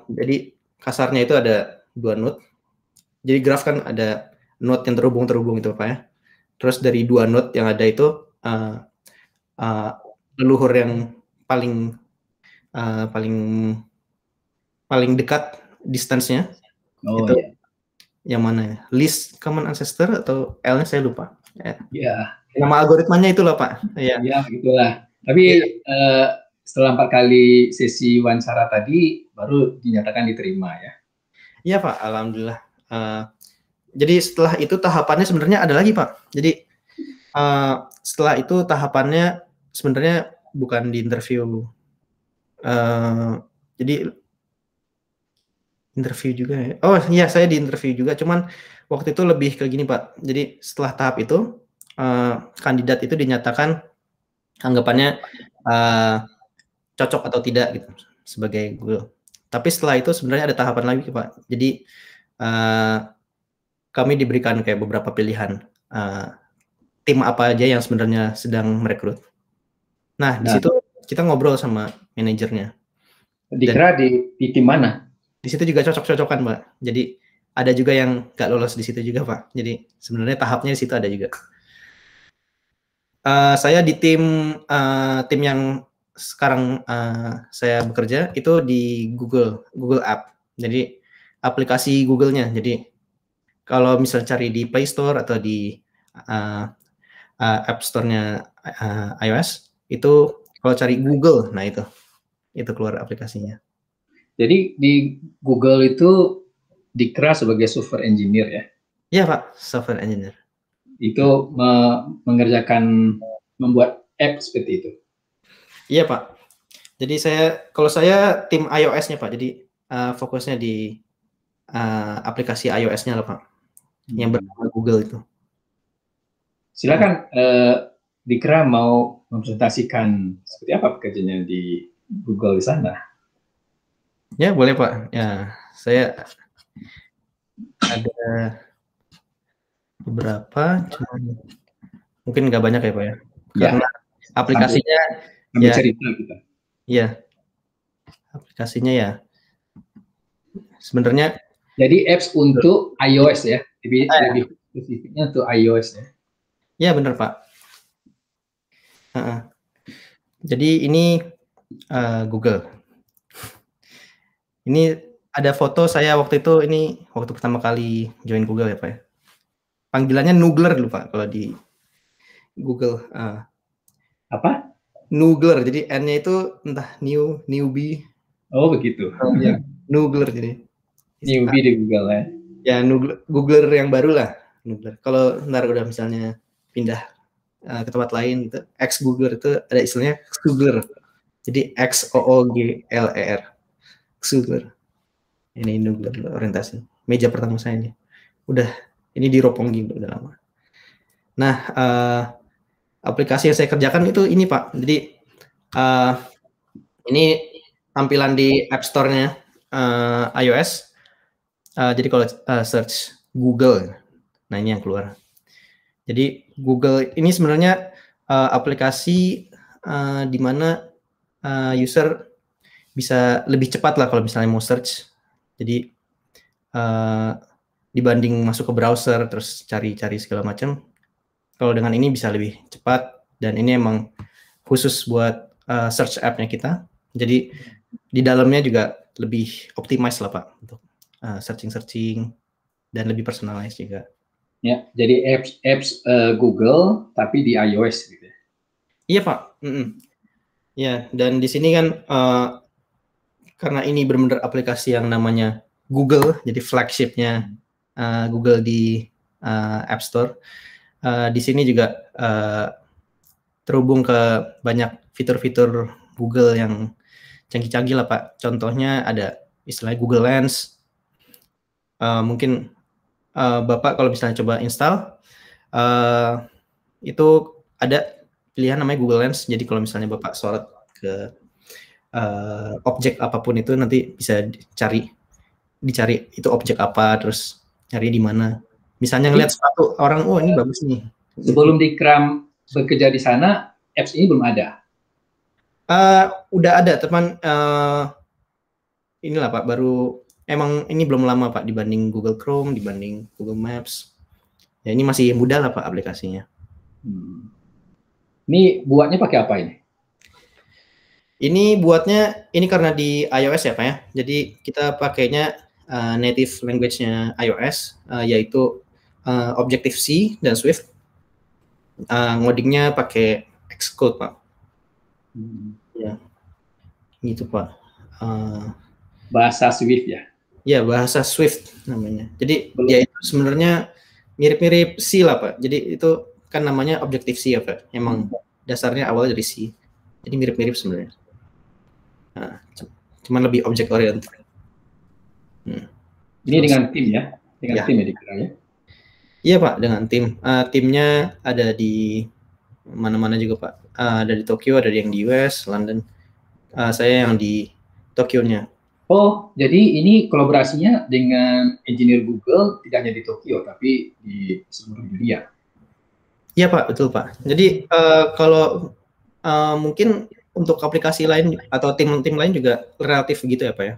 S2: Jadi kasarnya itu ada 2 node. Jadi graph kan ada node yang terhubung itu Pak ya. Terus dari 2 node yang ada itu leluhur yang paling dekat distance-nya. Itu
S1: iya.
S2: Yang mana ya? Least common ancestor atau L-nya saya lupa.
S1: Ya.
S2: Nama algoritmanya itulah Pak.
S1: Ya, begitulah. Tapi setelah 4 kali sesi wawancara tadi baru dinyatakan diterima ya.
S2: Iya Pak, alhamdulillah. Jadi setelah itu tahapannya sebenarnya ada lagi Pak. Jadi setelah itu tahapannya sebenarnya bukan di interview. Jadi interview juga ya. Oh iya, saya di interview juga. Cuman waktu itu lebih ke gini Pak. Jadi setelah tahap itu kandidat itu dinyatakan anggapannya cocok atau tidak gitu sebagai Google. Tapi setelah itu sebenarnya ada tahapan lagi Pak. Jadi kami diberikan kayak beberapa pilihan tim apa aja yang sebenarnya sedang merekrut. Nah, di situ kita ngobrol sama manajernya.
S1: Dikira di tim mana?
S2: Di situ juga cocok-cocokan, Pak. Jadi ada juga yang nggak lolos di situ juga, Pak. Jadi sebenarnya tahapnya di situ ada juga. Saya di tim yang sekarang saya bekerja itu di Google App. Jadi aplikasi Google-nya. Jadi kalau misalnya cari di Play Store atau di App Store-nya iOS, itu kalau cari Google, nah itu keluar aplikasinya.
S1: Jadi di Google itu Dikra sebagai software engineer ya?
S2: Iya Pak, software engineer.
S1: Itu membuat app seperti itu?
S2: Iya Pak. Jadi kalau saya tim iOS-nya Pak, jadi fokusnya di aplikasi iOS-nya lah Pak, yang bernama Google itu.
S1: Silakan Dikra mau mempresentasikan seperti apa pekerjaannya di Google di sana.
S2: Ya boleh Pak. Ya saya ada beberapa, cuman mungkin nggak banyak ya Pak ya. Karena aplikasinya
S1: ya cerita kita.
S2: Ya, aplikasinya ya sebenarnya.
S1: Jadi apps untuk iOS ya, lebih spesifiknya untuk iOS ya.
S2: Ya benar Pak. Jadi ini Google. Ini ada foto saya waktu itu, ini waktu pertama kali join Google ya Pak ya. Panggilannya Noogler dulu Pak kalau di Google.
S1: Apa?
S2: Noogler, jadi N-nya itu entah newbie.
S1: Oh begitu.
S2: Ya, Noogler jadi.
S1: Newbie di Google ya.
S2: Ya Googler yang baru lah. Noogler. Kalau ntar udah misalnya pindah ke tempat lain, itu ex-Googler itu ada istilahnya Googler. Jadi XOOGLER. Googler. Ini Noogler orientasi. Meja pertama saya ini. Udah ini di Roppongi udah lama. Nah, aplikasi yang saya kerjakan itu ini Pak. Jadi ini tampilan di App Store-nya iOS. Jadi kalau search Google, nah ini yang keluar. Jadi Google ini sebenarnya aplikasi di mana user bisa lebih cepat lah kalau misalnya mau search. Jadi dibanding masuk ke browser terus cari-cari segala macam, kalau dengan ini bisa lebih cepat, dan ini emang khusus buat search app-nya kita. Jadi di dalamnya juga lebih optimize lah Pak untuk searching dan lebih personalized juga.
S1: Ya, jadi apps Google tapi di iOS gitu.
S2: Iya Pak. Ya, dan di sini kan karena ini benar-benar aplikasi yang namanya Google, jadi flagship-nya Google di App Store. Di sini juga terhubung ke banyak fitur-fitur Google yang canggih-canggih lah Pak. Contohnya ada istilahnya Google Lens. Mungkin Bapak kalau misalnya coba install, itu ada pilihan namanya Google Lens. Jadi kalau misalnya Bapak sorot ke objek apapun itu, nanti bisa dicari itu objek apa, terus cari di mana. Misalnya ngelihat sepatu orang, oh ini bagus nih.
S1: Sebelum Dikram bekerja di sana, apps ini belum ada?
S2: Udah ada, teman. Inilah Pak, baru emang ini belum lama Pak dibanding Google Chrome, dibanding Google Maps. Ya ini masih mudah lah Pak aplikasinya.
S1: Ini buatnya pakai apa ini?
S2: Ini buatnya, ini karena di iOS ya Pak ya. Jadi kita pakainya native language-nya iOS, yaitu Objective-C dan Swift. Ngodingnya pakai Xcode Pak. Ya, gitu Pak.
S1: Bahasa Swift ya?
S2: Ya, bahasa Swift namanya. Jadi ya itu sebenarnya mirip-mirip C lah Pak. Jadi itu kan namanya Objective-C ya Pak. Emang dasarnya awal dari C. Jadi mirip-mirip sebenarnya. Nah, cuman lebih object oriented.
S1: Ini dengan tim ya? Dengan tim ya Dikra ya?
S2: Iya Pak, dengan tim. Timnya ada di mana-mana juga Pak. Ada di Tokyo, ada yang di US, London. Saya yang di Tokyo-nya.
S1: Oh, jadi ini kolaborasinya dengan engineer Google tidak hanya di Tokyo, tapi di seluruh dunia.
S2: Iya Pak, betul Pak. Jadi kalau mungkin untuk aplikasi lain atau tim-tim lain juga relatif gitu ya Pak ya.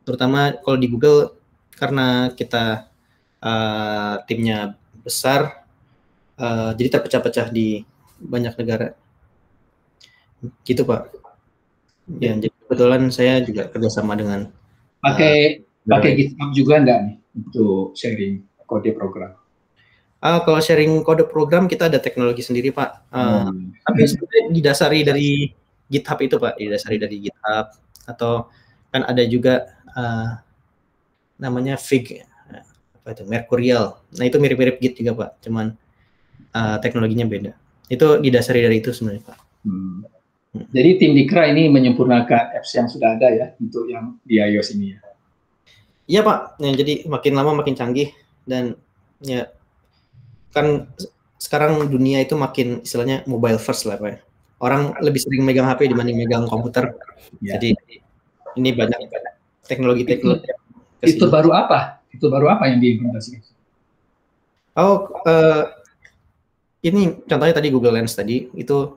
S2: Terutama kalau di Google, karena kita timnya besar, jadi terpecah-pecah di banyak negara. Gitu Pak. Ya, jadi kebetulan saya juga kerjasama dengan
S1: pakai GitHub juga enggak nih untuk sharing kode program?
S2: Kalau sharing kode program kita ada teknologi sendiri Pak. Tapi sebenarnya didasari dari GitHub itu Pak, didasari dari GitHub atau kan ada juga namanya Fig, apa itu Mercurial. Nah itu mirip-mirip Git juga Pak, cuman teknologinya beda. Itu didasari dari itu sebenarnya Pak.
S1: Jadi tim Dikra ini menyempurnakan apps yang sudah ada ya untuk yang di iOS ini ya?
S2: Iya Pak, ya, jadi makin lama makin canggih dan ya kan sekarang dunia itu makin istilahnya mobile first lah Pak. Orang lebih sering megang HP dibanding megang komputer. Ya. Jadi ini banyak teknologi-teknologi.
S1: Itu baru apa? Itu baru apa yang diimplementasikan?
S2: Ini contohnya tadi Google Lens tadi itu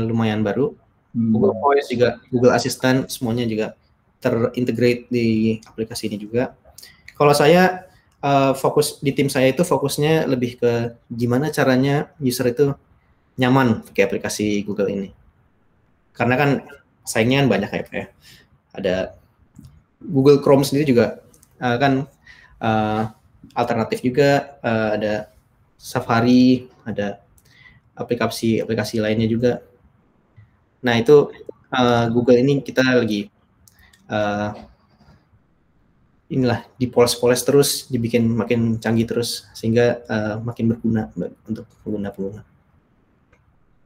S2: lumayan baru. Google Voice juga, Google Assistant semuanya juga terintegrate di aplikasi ini juga. Kalau saya fokus di tim saya itu fokusnya lebih ke gimana caranya user itu nyaman pakai aplikasi Google ini. Karena kan saingnya kan banyak ya Pak ya. Ada Google Chrome sendiri juga kan alternatif juga, ada Safari, ada aplikasi lainnya juga. Nah itu Google ini kita lagi inilah dipoles-poles terus, dibikin makin canggih terus sehingga makin berguna untuk pengguna-pengguna.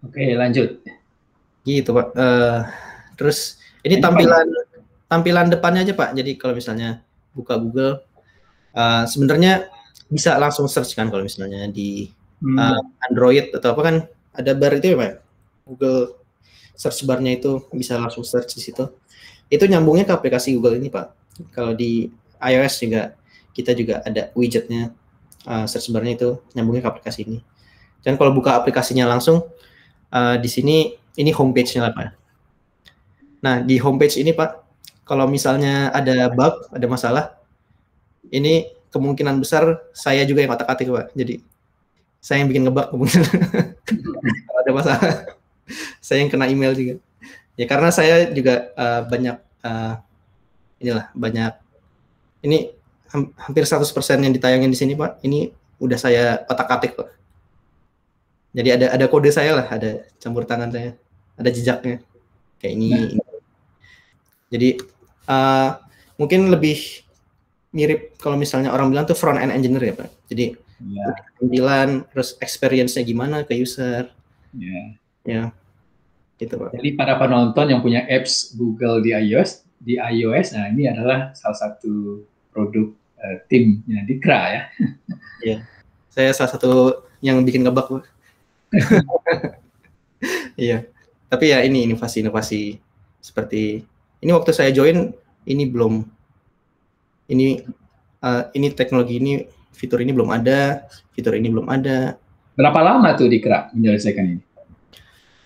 S1: Oke, lanjut.
S2: Gitu Pak. Terus ini tampilan depannya aja Pak. Jadi kalau misalnya buka Google, sebenarnya bisa langsung search kan kalau misalnya di Android atau apa kan ada bar itu ya Pak. Google search bar-nya itu bisa langsung search di situ. Itu nyambungnya ke aplikasi Google ini Pak. Kalau di iOS juga kita juga ada widgetnya, search bar-nya itu nyambungnya ke aplikasi ini. Dan kalau buka aplikasinya langsung di sini ini homepage-nya lah Pak. Nah di homepage ini Pak, kalau misalnya ada bug, ada masalah, ini kemungkinan besar saya juga yang otak-atik Pak. Jadi saya yang bikin ngebug kemungkinan kalau ada masalah. Saya yang kena email juga. Ya karena saya juga banyak ini hampir 100% yang ditayangin di sini Pak. Ini udah saya otak-atik Pak. Jadi ada kode saya lah, ada campur tangan saya, ada jejaknya kayak ini. Jadi mungkin lebih mirip kalau misalnya orang bilang tuh front end engineer ya Pak. Jadi tampilan terus experience-nya gimana ke user. Ya, gitu Pak.
S1: Jadi para penonton yang punya apps Google di iOS, nah ini adalah salah satu produk timnya Dikra ya.
S2: Iya, saya salah satu yang bikin ngebug Pak. Iya, tapi ya ini inovasi-inovasi seperti ini waktu saya join ini belum, ini teknologi ini, fitur ini belum ada, fitur ini belum ada.
S1: Berapa lama tuh Dikra menyelesaikan ini?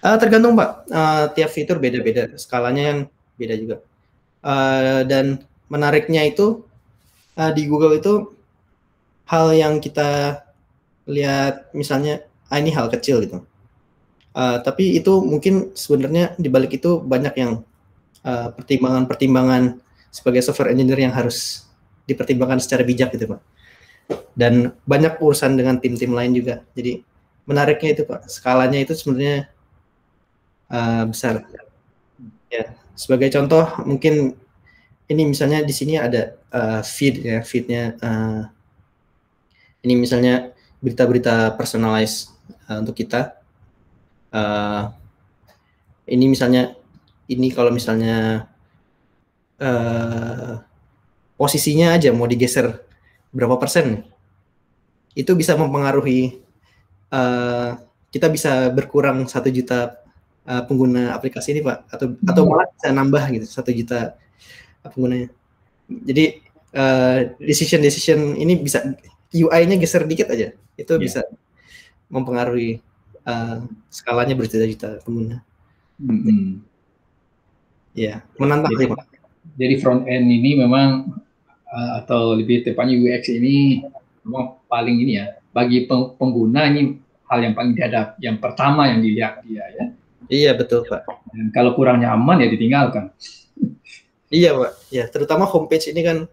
S2: Tergantung Pak, tiap fitur beda-beda, skalanya yang beda juga. Dan menariknya itu di Google itu hal yang kita lihat misalnya ini hal kecil gitu, tapi itu mungkin sebenarnya di balik itu banyak yang pertimbangan-pertimbangan sebagai software engineer yang harus dipertimbangkan secara bijak gitu Pak. Dan banyak urusan dengan tim-tim lain juga. Jadi menariknya itu Pak, skalanya itu sebenarnya besar. Ya, sebagai contoh mungkin ini misalnya di sini ada feednya. Ini misalnya berita-berita personalized untuk kita. Ini misalnya ini kalau misalnya posisinya aja mau digeser berapa persen, itu bisa mempengaruhi kita bisa berkurang 1 juta pengguna aplikasi ini Pak, atau malah bisa nambah gitu 1 juta penggunanya. Jadi decision ini bisa UI-nya geser dikit aja, itu bisa mempengaruhi skalanya berjuta-juta pengguna. Ya, menantang sih Pak.
S1: Jadi front end ini memang atau lebih tepatnya UX ini memang paling ini ya, bagi pengguna ini hal yang paling dihadap, yang pertama yang dilihat dia ya.
S2: Iya betul Pak.
S1: Dan kalau kurang nyaman ya ditinggalkan.
S2: Iya Pak. Ya terutama homepage ini kan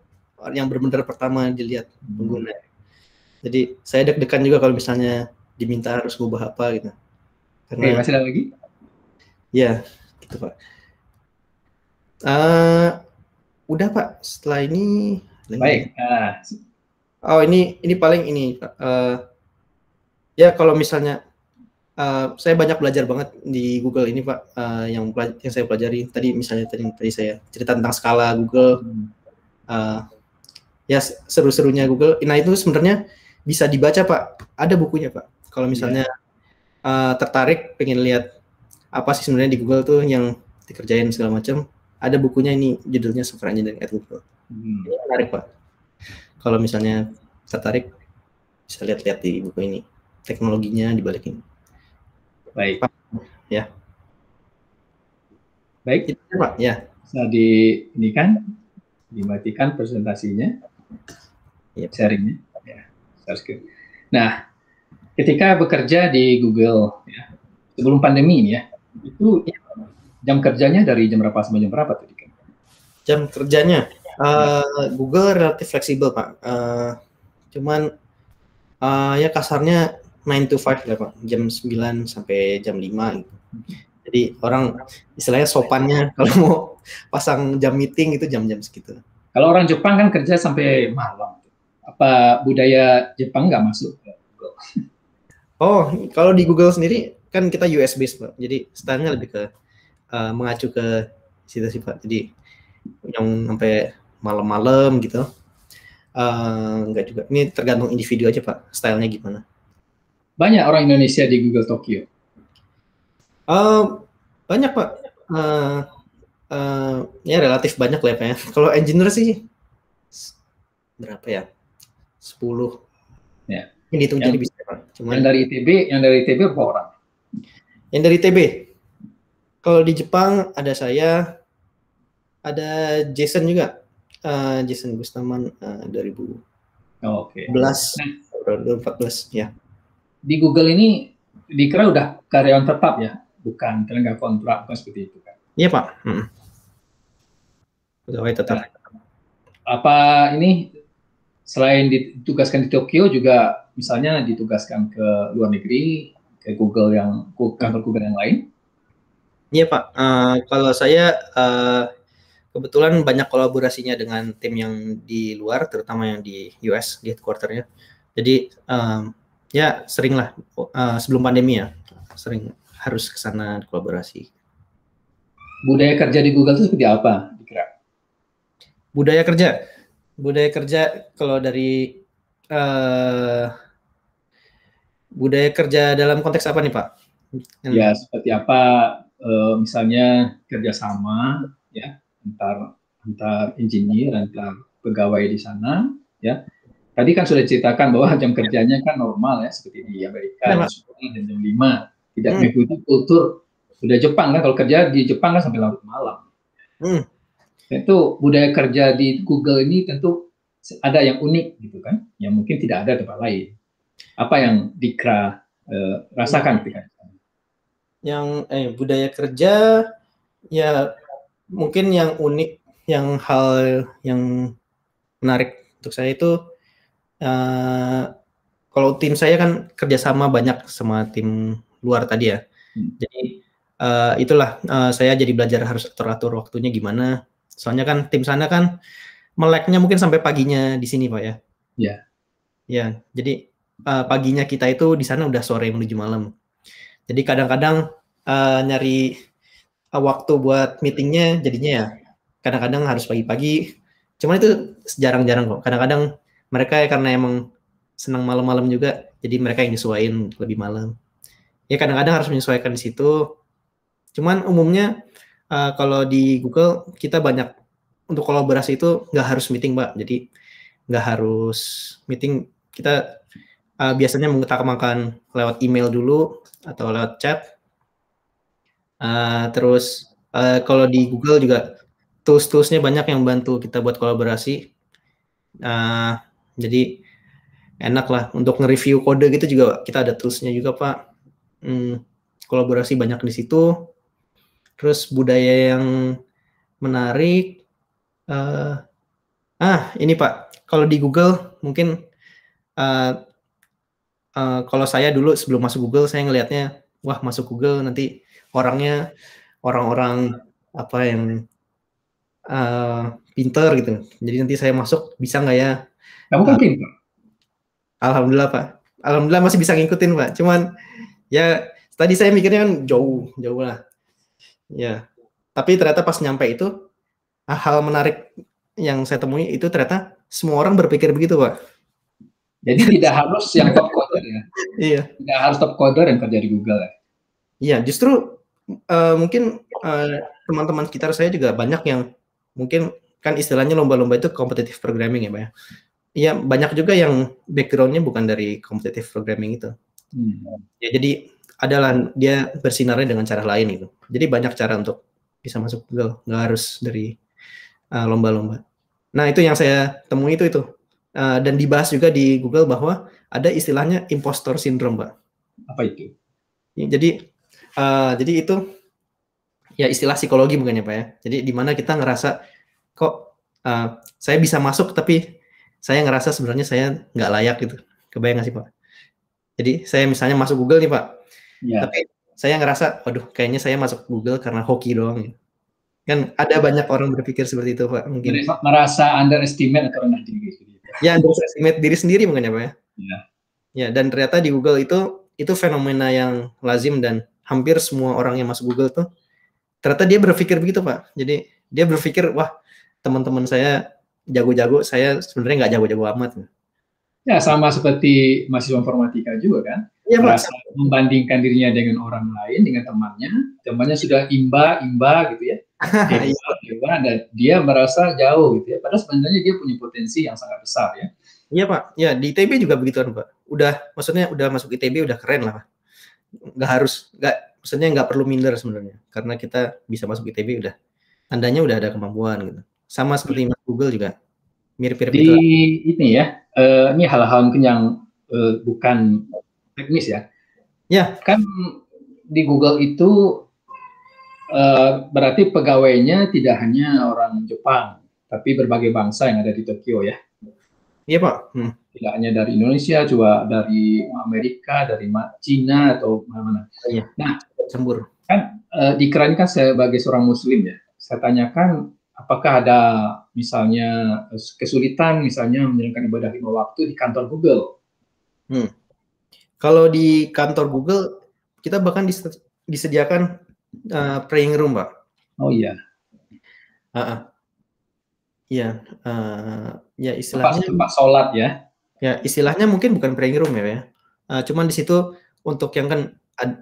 S2: yang benar-benar pertama dilihat pengguna. Jadi saya deg-degan juga kalau misalnya diminta harus ngubah apa gitu. Karena,
S1: Oke, masih ada lagi?
S2: Ya, gitu Pak. Udah Pak. Setelah ini.
S1: Baik.
S2: Oh ini paling ini Pak. Ya kalau misalnya saya banyak belajar banget di Google ini Pak. Yang saya pelajari tadi misalnya tadi saya cerita tentang skala Google. Ya seru-serunya Google. Nah itu sebenarnya bisa dibaca Pak. Ada bukunya Pak. Kalau misalnya tertarik pengen lihat apa sih sebenarnya di Google tuh yang dikerjain segala macam, ada bukunya ini judulnya Software Engineering at Google. Ini menarik Pak. Kalau misalnya tertarik bisa lihat-lihat di buku ini teknologinya dibalik ini.
S1: Baik.
S2: Pak, ya.
S1: Baik.
S2: Itu Pak, ya.
S1: Bisa dimatikan presentasinya, sharingnya. Ya, nah, ketika bekerja di Google ya, sebelum pandemi ini ya, itu jam kerjanya dari jam berapa sampai jam berapa tadi kan?
S2: Jam kerjanya Google relatif fleksibel Pak. Cuman ya kasarnya 9 to 5 ya Pak. Jam 9 sampai jam 5 gitu. Jadi orang istilahnya sopannya kalau mau pasang jam meeting itu jam-jam segitu.
S1: Kalau orang Jepang kan kerja sampai malam. Apa budaya Jepang nggak masuk ke Google?
S2: Oh, kalau di Google sendiri kan kita US based Pak. Jadi stylenya lebih ke mengacu ke situ sih Pak. Jadi yang sampai malam-malam gitu. Enggak juga. Ini tergantung individu aja Pak. Stylenya gimana.
S1: Banyak orang Indonesia di Google Tokyo.
S2: Banyak Pak. Ya relatif banyak lah ya. Kalau engineer sih berapa ya? 10.
S1: Ya.
S2: Ini dihitung jadi bisa Pak.
S1: Cuman yang dari ITB berapa orang?
S2: Yang dari ITB. Kalau di Jepang ada saya, ada Jason juga. Jason Gustaman 2014 ya. Di
S1: Google ini dikira udah karyawan tetap ya, bukan tenaga kontrak, bukan seperti itu kan?
S2: Iya Pak. Pegawai tetap.
S1: Apa ini selain ditugaskan di Tokyo juga misalnya ditugaskan ke luar negeri, ke Google kantor Google yang lain?
S2: Iya Pak. Kalau saya kebetulan banyak kolaborasinya dengan tim yang di luar, terutama yang di US, di headquarter-nya. Jadi ya sering lah sebelum pandemi ya, sering harus ke sana kolaborasi.
S1: Budaya kerja di Google itu seperti apa dikira?
S2: Budaya kerja kalau dari budaya kerja dalam konteks apa nih Pak?
S1: Ya seperti apa misalnya kerjasama ya antar engineer, antar pegawai di sana ya. Tadi kan sudah ceritakan bahwa jam kerjanya kan normal ya seperti di Amerika jam 10 dan jam 5. Tidak mengikuti kultur budaya Jepang kan, kalau kerja di Jepang kan sampai larut malam. Tentu budaya kerja di Google ini tentu ada yang unik gitu kan, yang mungkin tidak ada tempat lain. Apa yang Dikra rasakan ketika
S2: yang budaya kerja ya mungkin yang unik, yang hal yang menarik untuk saya itu kalau tim saya kan kerjasama banyak sama tim luar tadi ya. Jadi itulah saya jadi belajar harus atur waktunya gimana. Soalnya kan tim sana kan meleknya mungkin sampai paginya di sini Pak ya.
S1: Iya.
S2: Ya, jadi paginya kita itu di sana udah sore menuju malam. Jadi kadang-kadang nyari waktu buat meetingnya jadinya ya kadang-kadang harus pagi-pagi. Cuman itu jarang-jarang kok. Kadang-kadang mereka karena emang senang malam-malam juga, jadi mereka yang nyesuaiin lebih malam. Ya kadang-kadang harus menyesuaikan di situ. Cuman umumnya kalau di Google kita banyak untuk kolaborasi itu nggak harus meeting Pak. Jadi nggak harus meeting. Kita biasanya mengutamakan lewat email dulu atau lewat chat. Terus kalau di Google juga tools-toolsnya banyak yang bantu kita buat kolaborasi. Jadi enak lah untuk nge-review kode gitu juga kita ada toolsnya juga Pak. Kolaborasi banyak di situ. Terus budaya yang menarik. Ini Pak, kalau di Google mungkin kalau saya dulu sebelum masuk Google saya ngelihatnya, wah masuk Google nanti orangnya orang-orang apa yang pinter gitu. Jadi nanti saya masuk bisa nggak ya?
S1: Kamu kan pinter.
S2: Alhamdulillah Pak. Alhamdulillah masih bisa ngikutin Pak. Cuman ya tadi saya mikirnya kan jauh lah. Ya. Tapi ternyata pas nyampe itu hal menarik yang saya temui itu ternyata semua orang berpikir begitu Pak.
S1: Jadi tidak harus yang top coder ya.
S2: Iya.
S1: Tidak harus top coder yang kerja di Google ya.
S2: Iya, justru mungkin teman-teman sekitar saya juga banyak yang mungkin kan istilahnya lomba-lomba itu competitive programming ya Pak ya. Iya, banyak juga yang background-nya bukan dari competitive programming itu. Ya, jadi adalah dia bersinarnya dengan cara lain gitu. Jadi banyak cara untuk bisa masuk Google, nggak harus dari lomba-lomba. Nah itu yang saya temui itu. Dan dibahas juga di Google bahwa ada istilahnya impostor syndrome, Pak.
S1: Apa itu?
S2: Ya, jadi itu ya istilah psikologi bukannya Pak ya. Jadi di mana kita ngerasa kok saya bisa masuk tapi saya ngerasa sebenarnya saya nggak layak gitu. Kebayang nggak sih Pak? Jadi saya misalnya masuk Google nih Pak, tapi saya ngerasa, waduh kayaknya saya masuk Google karena hoki doang. Gitu. Kan ada banyak orang berpikir seperti itu Pak. Mungkin
S1: merasa underestimate atau rendah diri.
S2: Ya underestimate diri sendiri mungkin ya Pak ya. Ya dan ternyata di Google itu fenomena yang lazim dan hampir semua orang yang masuk Google tuh ternyata dia berpikir begitu Pak. Jadi dia berpikir wah teman-teman saya jago-jago, saya sebenarnya nggak jago-jago amat.
S1: Ya sama seperti mahasiswa informatika juga kan. Ya, merasa membandingkan dirinya dengan orang lain, dengan temannya sudah imba gitu ya. Dan dia merasa jauh gitu ya. Padahal sebenarnya dia punya potensi yang sangat besar ya.
S2: Iya Pak, ya di ITB juga begitu kan Pak. Maksudnya udah masuk ITB udah keren lah Pak. Maksudnya nggak perlu minder sebenarnya. Karena kita bisa masuk ITB tandanya udah ada kemampuan gitu. Sama seperti Google juga mirip-mirip
S1: itu. Ini ya, ini hal-hal mungkin yang bukan teknis ya.
S2: Ya.
S1: Kan di Google itu berarti pegawainya tidak hanya orang Jepang, tapi berbagai bangsa yang ada di Tokyo ya.
S2: Iya Pak.
S1: Tidak hanya dari Indonesia, juga dari Amerika, dari Cina atau mana-mana.
S2: Iya.
S1: Nah,
S2: Sembur.
S1: Kan dikira kan sebagai seorang Muslim ya. Saya tanyakan apakah ada misalnya kesulitan misalnya menjalankan ibadah 5 waktu di kantor Google.
S2: Kalau di kantor Google kita bahkan disediakan praying room, Pak.
S1: Oh iya.
S2: Iya, ya istilahnya
S1: tempat sholat ya.
S2: Ya istilahnya mungkin bukan praying room ya. Cuman di situ untuk yang kan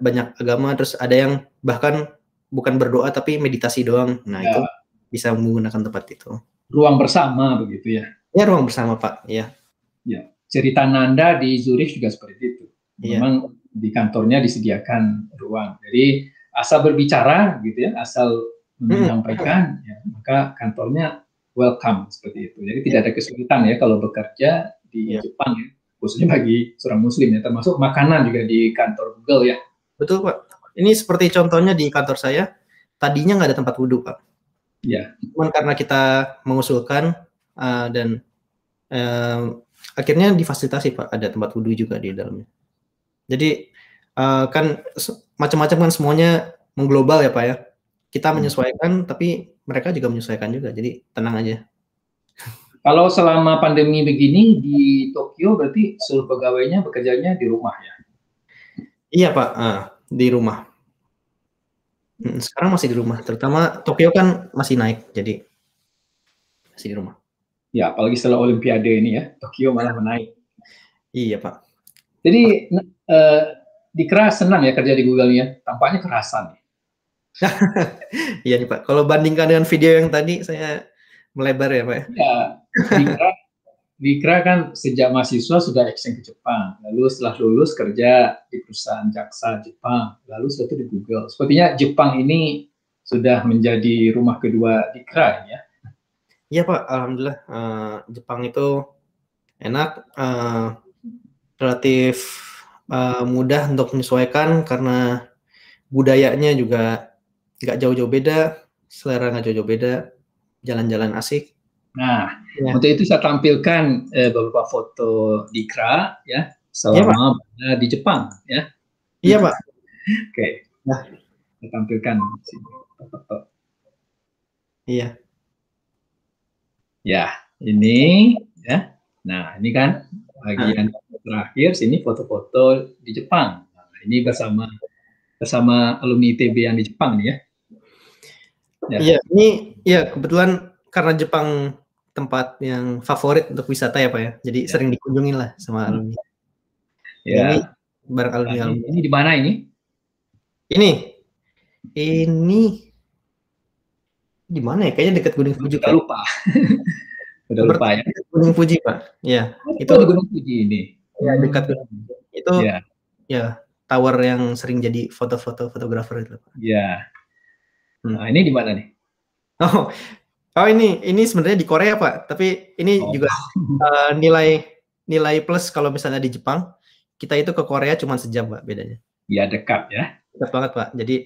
S2: banyak agama, terus ada yang bahkan bukan berdoa tapi meditasi doang. Nah itu bisa menggunakan tempat itu.
S1: Ruang bersama begitu ya?
S2: Ya ruang bersama Pak. Ya.
S1: Ya. Cerita Nanda di Zurich juga seperti itu. Memang di kantornya disediakan ruang. Jadi asal berbicara gitu ya, asal menyampaikan, ya, maka kantornya welcome seperti itu. Jadi tidak ada kesulitan ya kalau bekerja di Jepang ya, khususnya bagi seorang Muslim ya, termasuk makanan juga di kantor Google ya.
S2: Betul Pak. Ini seperti contohnya di kantor saya, tadinya nggak ada tempat wudhu Pak.
S1: Ya.
S2: Cuman karena kita mengusulkan dan akhirnya difasilitasi Pak, ada tempat wudhu juga di dalamnya. Jadi kan macam-macam kan semuanya mengglobal ya Pak ya. Kita menyesuaikan, tapi mereka juga menyesuaikan juga. Jadi tenang aja.
S1: Kalau selama pandemi begini di Tokyo berarti seluruh pegawainya bekerjanya di rumah ya?
S2: Iya Pak, di rumah. Sekarang masih di rumah. Terutama Tokyo kan masih naik, jadi masih di rumah.
S1: Ya, apalagi setelah Olimpiade ini ya, Tokyo malah menaik.
S2: Iya Pak.
S1: Jadi dikira senang ya kerja di Google ya, tampaknya kerasan.
S2: Iya nih Pak. Kalau bandingkan dengan video yang tadi saya melebar ya Pak.
S1: Ya, dikira kan sejak mahasiswa sudah exchange ke Jepang, lalu setelah lulus kerja di perusahaan jaksa Jepang, lalu setelah itu di Google. Sepertinya Jepang ini sudah menjadi rumah kedua dikira ya.
S2: Iya Pak, alhamdulillah Jepang itu enak. relatif mudah untuk menyesuaikan karena budayanya juga nggak jauh-jauh beda, selera nggak jauh-jauh beda, jalan-jalan asik.
S1: Nah,
S2: Ya.
S1: untuk itu saya tampilkan beberapa foto Dikra ya
S2: Iya, Pak.
S1: selama berada di Jepang ya.
S2: Iya, Pak.
S1: Oke.
S2: Nah,
S1: saya tampilkan di sini foto.
S2: iya.
S1: Ya, ini ya. Nah, ini kan bagian terakhir sini foto-foto di Jepang. Nah, ini bersama alumni ITB yang di Jepang nih ya. Ya.
S2: Iya, ini ya kebetulan karena Jepang tempat yang favorit untuk wisata ya Pak ya. Jadi sering dikunjungi lah sama alumni.
S1: Ya.
S2: Ini bareng alumni.
S1: Ini di mana ini?
S2: Ini di mana ya? Kayaknya dekat Gunung Fuji.
S1: Udah lupa. Udah lupa ya.
S2: Gunung Fuji Pak. Ya.
S1: Itu di Gunung Fuji ini.
S2: Ya dekat Gunung Fuji. Itu ya tower yang sering jadi foto-foto fotografer itu Pak.
S1: Ya. Nah, ini di mana nih?
S2: Oh ini sebenarnya di Korea Pak, tapi ini juga nilai plus kalau misalnya di Jepang, kita itu ke Korea cuma sejam Pak bedanya.
S1: Ya dekat ya.
S2: Dekat banget Pak, jadi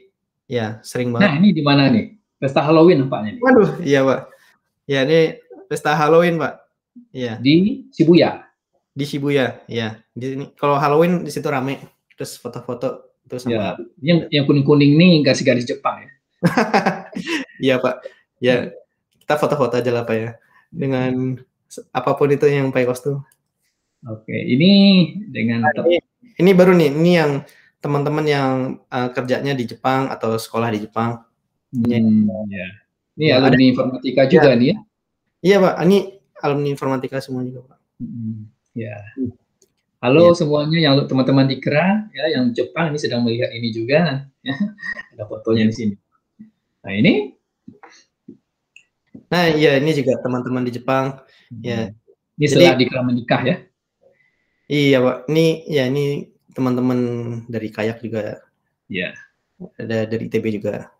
S2: ya sering banget.
S1: Nah ini di mana nih? Pesta Halloween Pak ini?
S2: Waduh, iya Pak. Ya ini pesta Halloween Pak. Iya.
S1: Di Shibuya.
S2: Di Shibuya, ya. Di sini kalau Halloween di situ rame, terus foto-foto terus sama.
S1: Ya, yang kuning-kuning nih garis-garis Jepang ya.
S2: Iya Pak. Ya kita foto-foto aja lah Pak ya. Dengan apapun itu yang pakai kostum.
S1: Oke, ini dengan
S2: ini baru nih, ini yang teman-teman yang kerjanya di Jepang atau sekolah di Jepang.
S1: Ya. Ini alumni informatika juga nih ya.
S2: Iya Pak, ini alumni informatika semua juga Pak.
S1: Ya. Halo semuanya yang teman-teman Dikra ya yang Jepang ini sedang melihat ini juga ya. Ada fotonya di sini. Nah, ini
S2: iya ini juga teman-teman di Jepang ya.
S1: Ini setelah Dikra menikah ya.
S2: Iya Pak, ini teman-teman dari Kayak juga.
S1: Iya.
S2: Ada dari ITB juga.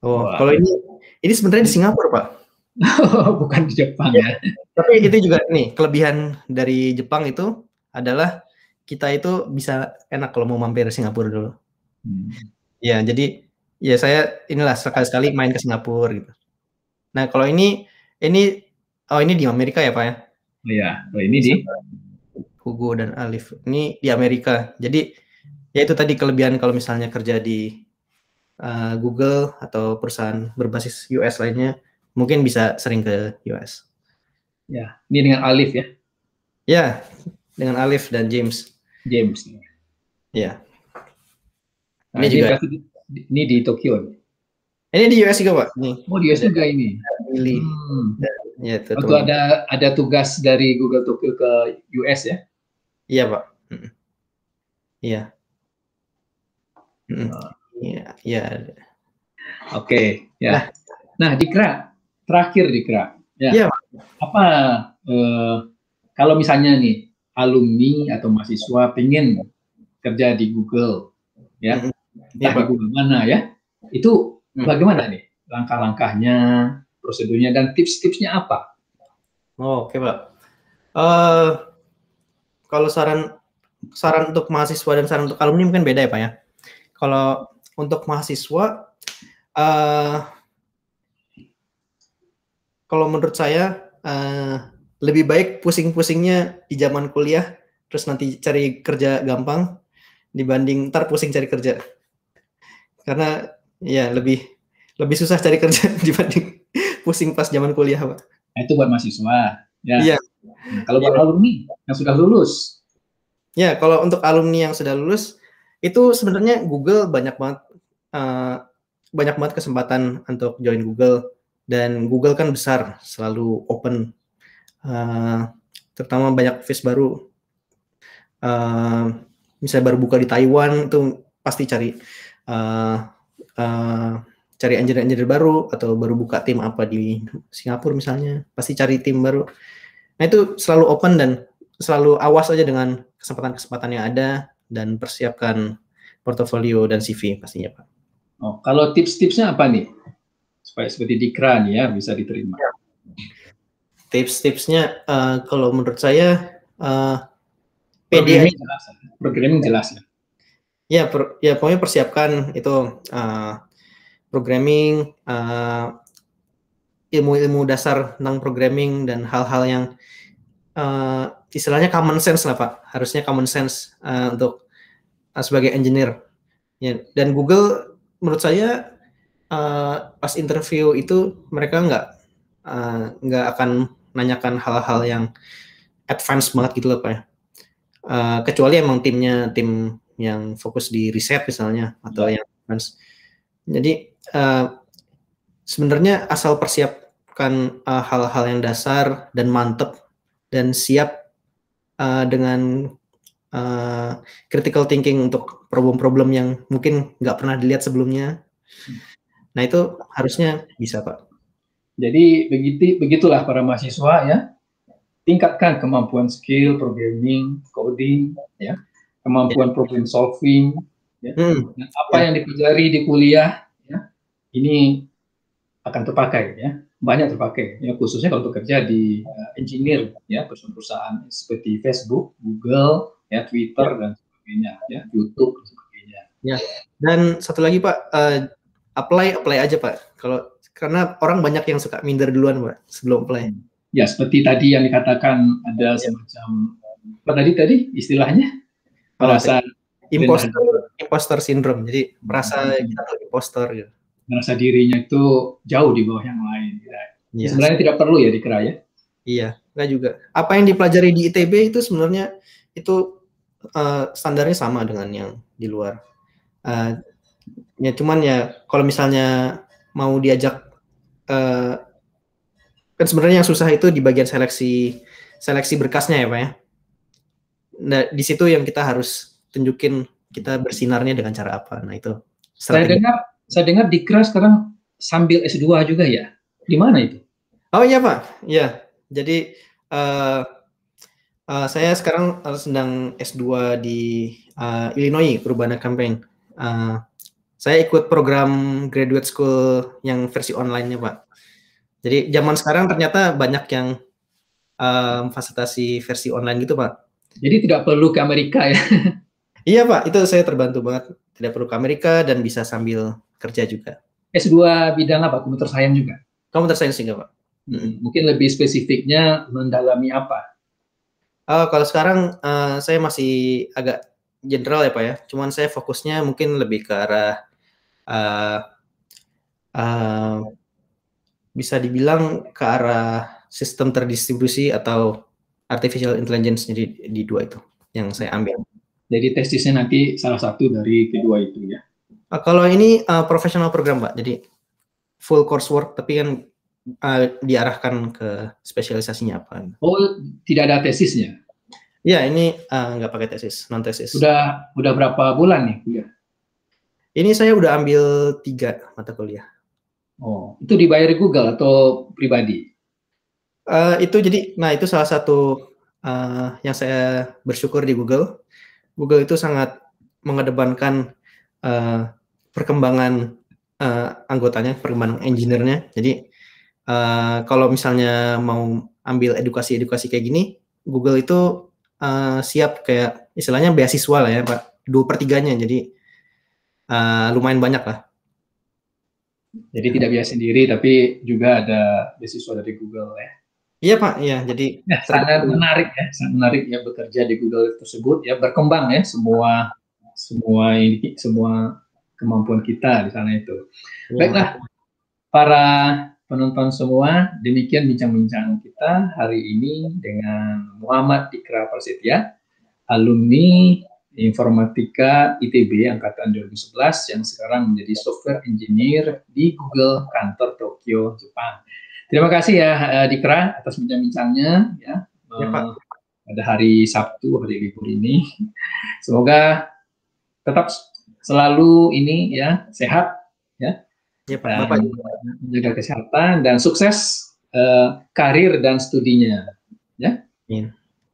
S2: Kalau ini sebenarnya di Singapura Pak.
S1: Bukan di Jepang ya.
S2: Tapi itu juga nih kelebihan dari Jepang itu adalah kita itu bisa enak kalau mau mampir Singapura dulu. Ya jadi ya saya inilah sekali-sekali main ke Singapura gitu. Nah kalau ini di Amerika ya Pak ya?
S1: Iya, ini di
S2: Hugo dan Alif. Ini di Amerika. Jadi ya itu tadi kelebihan kalau misalnya kerja di Google atau perusahaan berbasis US lainnya, mungkin bisa sering ke US.
S1: Ya, ini dengan Alif ya?
S2: Ya, dengan Alif dan James. Ya.
S1: Nah, ini di Tokyo.
S2: Ini di US juga Pak. Nih.
S1: Oh di US juga ini.
S2: Ya, itu
S1: waktu ada tugas dari Google Tokyo ke US ya?
S2: Iya Pak. Iya. Iya.
S1: Oke, ya. Nah, Dikra, terakhir Dikra.
S2: Ya.
S1: Apa kalau misalnya nih alumni atau mahasiswa pengen kerja di Google, ya, entah di Google mana ya, itu bagaimana nih langkah-langkahnya, prosedurnya dan tips-tipsnya apa?
S2: Oke Pak. Kalau saran untuk mahasiswa dan saran untuk alumni mungkin beda ya Pak ya. Kalau untuk mahasiswa, kalau menurut saya lebih baik pusing-pusingnya di zaman kuliah, terus nanti cari kerja gampang dibanding ntar pusing cari kerja. Karena ya lebih susah cari kerja dibanding pusing pas zaman kuliah Pak.
S1: Itu buat mahasiswa. Ya.
S2: Iya.
S1: Kalau buat alumni yang sudah lulus.
S2: Ya, kalau untuk alumni yang sudah lulus itu sebenarnya Google banyak banget kesempatan untuk join Google, dan Google kan besar, selalu open, terutama banyak office baru, misalnya baru buka di Taiwan itu pasti cari engineer baru, atau baru buka tim apa di Singapura misalnya pasti cari tim baru. Nah itu selalu open dan selalu awas aja dengan kesempatan-kesempatan yang ada dan persiapkan portofolio dan CV pastinya Pak.
S1: Kalau tips-tipsnya apa nih supaya seperti Dikra nih ya bisa diterima?
S2: Tips-tipsnya kalau menurut saya
S1: Programming jelas, programming jelas ya.
S2: Ya, ya pokoknya persiapkan itu programming, ilmu-ilmu dasar tentang programming dan hal-hal yang istilahnya common sense lah Pak. Harusnya common sense untuk sebagai engineer. Ya, dan Google menurut saya pas interview itu mereka nggak akan nanyakan hal-hal yang advance banget gitu loh Pak ya. Kecuali emang tim yang fokus di riset misalnya atau yang advance. Jadi sebenarnya asal persiapkan hal-hal yang dasar dan mantep dan siap dengan critical thinking untuk problem-problem yang mungkin nggak pernah dilihat sebelumnya. Nah itu harusnya bisa Pak.
S1: Jadi begitulah para mahasiswa ya, tingkatkan kemampuan skill programming, coding, ya, kemampuan problem solving, ya. Dan apa yang dipelajari di kuliah, ya, ini akan terpakai, ya, banyak terpakai, ya, khususnya kalau bekerja di engineer, ya, perusahaan seperti Facebook, Google, ya, Twitter dan sebagainya, ya, YouTube dan sebagainya.
S2: Ya. Dan satu lagi Pak, apply aja Pak. Karena orang banyak yang suka minder duluan Pak sebelum apply.
S1: Ya, seperti tadi yang dikatakan ada semacam apa tadi istilahnya? Merasa
S2: imposter syndrome. Jadi merasa kita tuh impostor gitu.
S1: Merasa dirinya itu jauh di bawah yang lain. Ya. Sebenarnya tidak perlu ya dikira ya.
S2: Iya, enggak juga. Apa yang dipelajari di ITB itu sebenarnya itu standarnya sama dengan yang di luar. Ya cuman ya kalau misalnya mau diajak kan sebenarnya yang susah itu di bagian seleksi berkasnya ya Pak ya. Nah di situ yang kita harus tunjukin kita bersinarnya dengan cara apa. Nah itu
S1: strategi. Saya dengar Dikra sekarang sambil S2 juga ya. Di mana itu?
S2: Oh iya Pak, ya. Jadi saya sekarang sedang S2 di Illinois Urbana Campaign. Saya ikut program graduate school yang versi online-nya Pak. Jadi zaman sekarang ternyata banyak yang fasilitasi versi online gitu Pak.
S1: Jadi tidak perlu ke Amerika ya?
S2: Iya Pak, itu saya terbantu banget. Tidak perlu ke Amerika dan bisa sambil kerja juga.
S1: S2 bidang apa? Computer Science juga?
S2: Computer Science juga Pak.
S1: Mungkin lebih spesifiknya mendalami apa?
S2: Kalau sekarang saya masih agak general ya Pak ya. Cuman saya fokusnya mungkin lebih ke arah bisa dibilang ke arah sistem terdistribusi atau artificial intelligence. Jadi di dua itu yang saya ambil.
S1: Jadi tesisnya nanti salah satu dari kedua itu ya?
S2: Kalau ini professional program Pak. Jadi full coursework tapi kan diarahkan ke spesialisasinya apa.
S1: Oh, tidak ada tesisnya?
S2: Ya, ini nggak pakai tesis, non tesis.
S1: Udah berapa bulan nih kuliah?
S2: Ini saya udah ambil 3 mata kuliah.
S1: Oh, itu dibayar di Google atau pribadi?
S2: Itu jadi, nah itu salah satu yang saya bersyukur di Google. Google itu sangat mengedepankan perkembangan anggotanya, perkembangan engineer-nya. Jadi kalau misalnya mau ambil edukasi kayak gini, Google itu siap kayak istilahnya beasiswa lah ya Pak, 2/3-nya, jadi lumayan banyak lah.
S1: Jadi tidak biasa sendiri, tapi juga ada beasiswa dari Google ya?
S2: Iya Pak, iya. Jadi
S1: sangat menarik ya bekerja di Google tersebut ya, berkembang ya semua kemampuan kita di sana itu. Ya. Baiklah para penonton semua, demikian bincang-bincang kita hari ini dengan Muhammad Dikra Prasetya, alumni Informatika ITB angkatan 2011 yang sekarang menjadi software engineer di Google kantor Tokyo, Jepang. Terima kasih ya Dikra atas bincang-bincangnya ya, Pak. Pada hari Sabtu, hari libur ini. Semoga tetap selalu ini ya sehat ya.
S2: Ya Pak, Bapak
S1: menjaga kesehatan dan sukses karir dan studinya ya.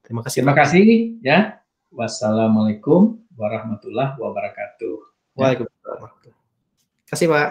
S2: Terima kasih.
S1: Terima kasih ya. Wassalamualaikum warahmatullahi wabarakatuh.
S2: Waalaikumsalam. Terima kasih Pak.